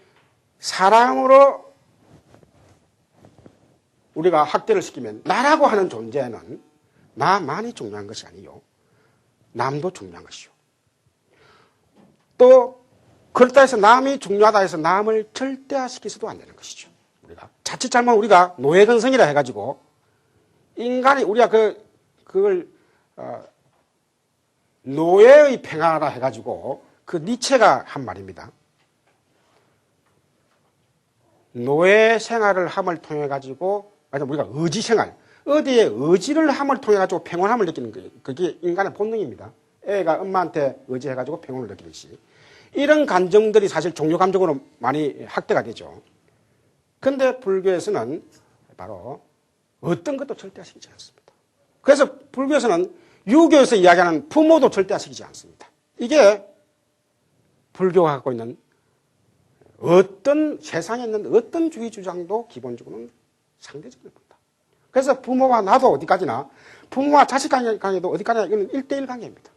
사랑으로 우리가 확대를 시키면 나라고 하는 존재는 나만이 중요한 것이 아니요. 남도 중요한 것이요. 또 그렇다 해서 남이 중요하다 해서 남을 절대화시키서도 안 되는 것이죠. 우리가 자칫 잘못 우리가 노예근성이라 해가지고 인간이 우리가 그걸 노예의 평화라 해가지고 그 니체가 한 말입니다. 노예 생활을 함을 통해 가지고 우리가 의지 생활 어디에 의지를 함을 통해 가지고 평온함을 느끼는 거예요. 그게 인간의 본능입니다. 애가 엄마한테 의지해 가지고 평온을 느끼듯이 이런 감정들이 사실 종교 감정으로 많이 확대가 되죠. 그런데 불교에서는 바로 어떤 것도 절대화시키지 않습니다. 그래서 불교에서는 유교에서 이야기하는 부모도 절대화시키지 않습니다. 이게 불교가 갖고 있는 어떤 세상에 있는 어떤 주의 주장도 기본적으로는 상대적인 겁니다. 그래서 부모와 나도 어디까지나 부모와 자식 관계도 어디까지나 이건 1대1 관계입니다.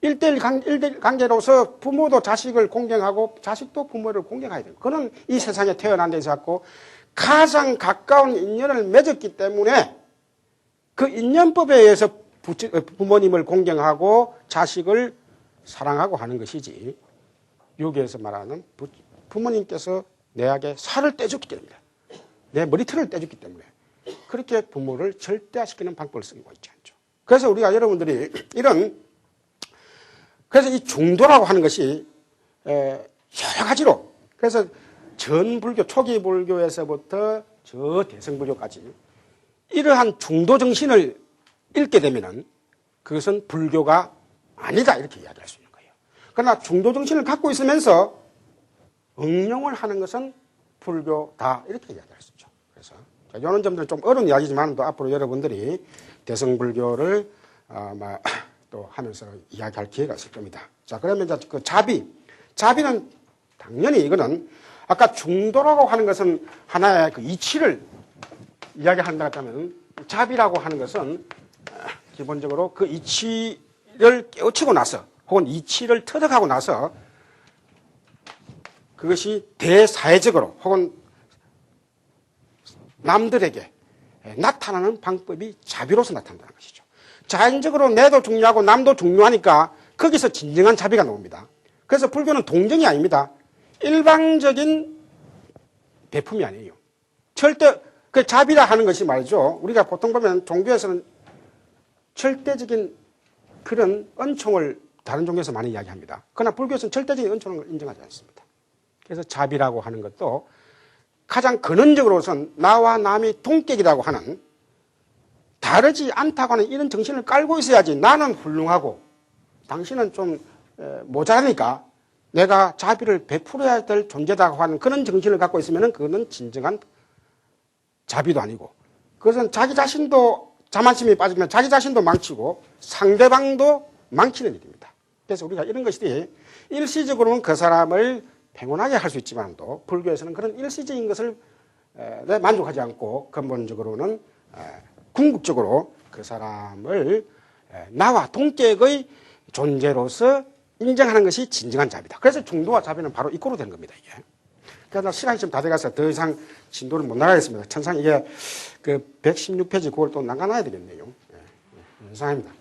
1대1 관계로서 부모도 자식을 공경하고 자식도 부모를 공경해야 돼요. 그는 이 세상에 태어난 데서 갖고 가장 가까운 인연을 맺었기 때문에 그 인연법에 의해서 부모님을 공경하고 자식을 사랑하고 하는 것이지 유교에서 말하는 부모님께서 내에게 살을 떼줬기 때문에 내 머리털을 떼줬기 때문에 그렇게 부모를 절대화시키는 방법을 쓰고 있지 않죠. 그래서 우리가 여러분들이 그래서 이 중도라고 하는 것이 여러 가지로 그래서 전 불교 초기 불교에서부터 저 대승불교까지 이러한 중도 정신을 읽게 되면은 그것은 불교가 아니다 이렇게 이야기할 수 있는 거예요. 그러나 중도 정신을 갖고 있으면서 응용을 하는 것은 불교다 이렇게 이야기할 수 있죠. 그래서 이런 점들은 좀 어려운 이야기지만 또 앞으로 여러분들이 대승불교를 아마 또 하면서 이야기할 기회가 있을 겁니다. 자, 그러면 이제 그 자비는 당연히 이거는 아까 중도라고 하는 것은 하나의 그 이치를 이야기한다 했다면 자비라고 하는 것은 기본적으로 그 이치를 깨우치고 나서 혹은 이치를 터득하고 나서 그것이 대사회적으로 혹은 남들에게 나타나는 방법이 자비로서 나타난다는 것이죠. 자연적으로 내도 중요하고 남도 중요하니까 거기서 진정한 자비가 나옵니다. 그래서 불교는 동정이 아닙니다. 일방적인 배품이 아니에요. 절대 그 자비라 하는 것이 말이죠. 우리가 보통 보면 종교에서는 절대적인 그런 은총을 다른 종교에서 많이 이야기합니다. 그러나 불교에서는 절대적인 은총을 인정하지 않습니다. 그래서 자비라고 하는 것도 가장 근원적으로선 나와 남이 동격이라고 하는 다르지 않다고 하는 이런 정신을 깔고 있어야지 나는 훌륭하고 당신은 좀 모자라니까 내가 자비를 베풀어야 될 존재다고 하는 그런 정신을 갖고 있으면 그거는 진정한 자비도 아니고 그것은 자기 자신도 자만심이 빠지면 자기 자신도 망치고 상대방도 망치는 일입니다. 그래서 우리가 이런 것이 일시적으로는 그 사람을 평온하게 할 수 있지만도 불교에서는 그런 일시적인 것을 만족하지 않고 근본적으로는 궁극적으로 그 사람을 나와 동격의 존재로서 인정하는 것이 진정한 자비다. 그래서 중도와 자비는 바로 이꼬로 되는 겁니다, 이게. 그러나 시간이 좀 다 돼가서 더 이상 진도를 못 나가겠습니다. 천상 이게 그 116페이지 그걸 또 나가놔야 되겠네요. 이상입니다.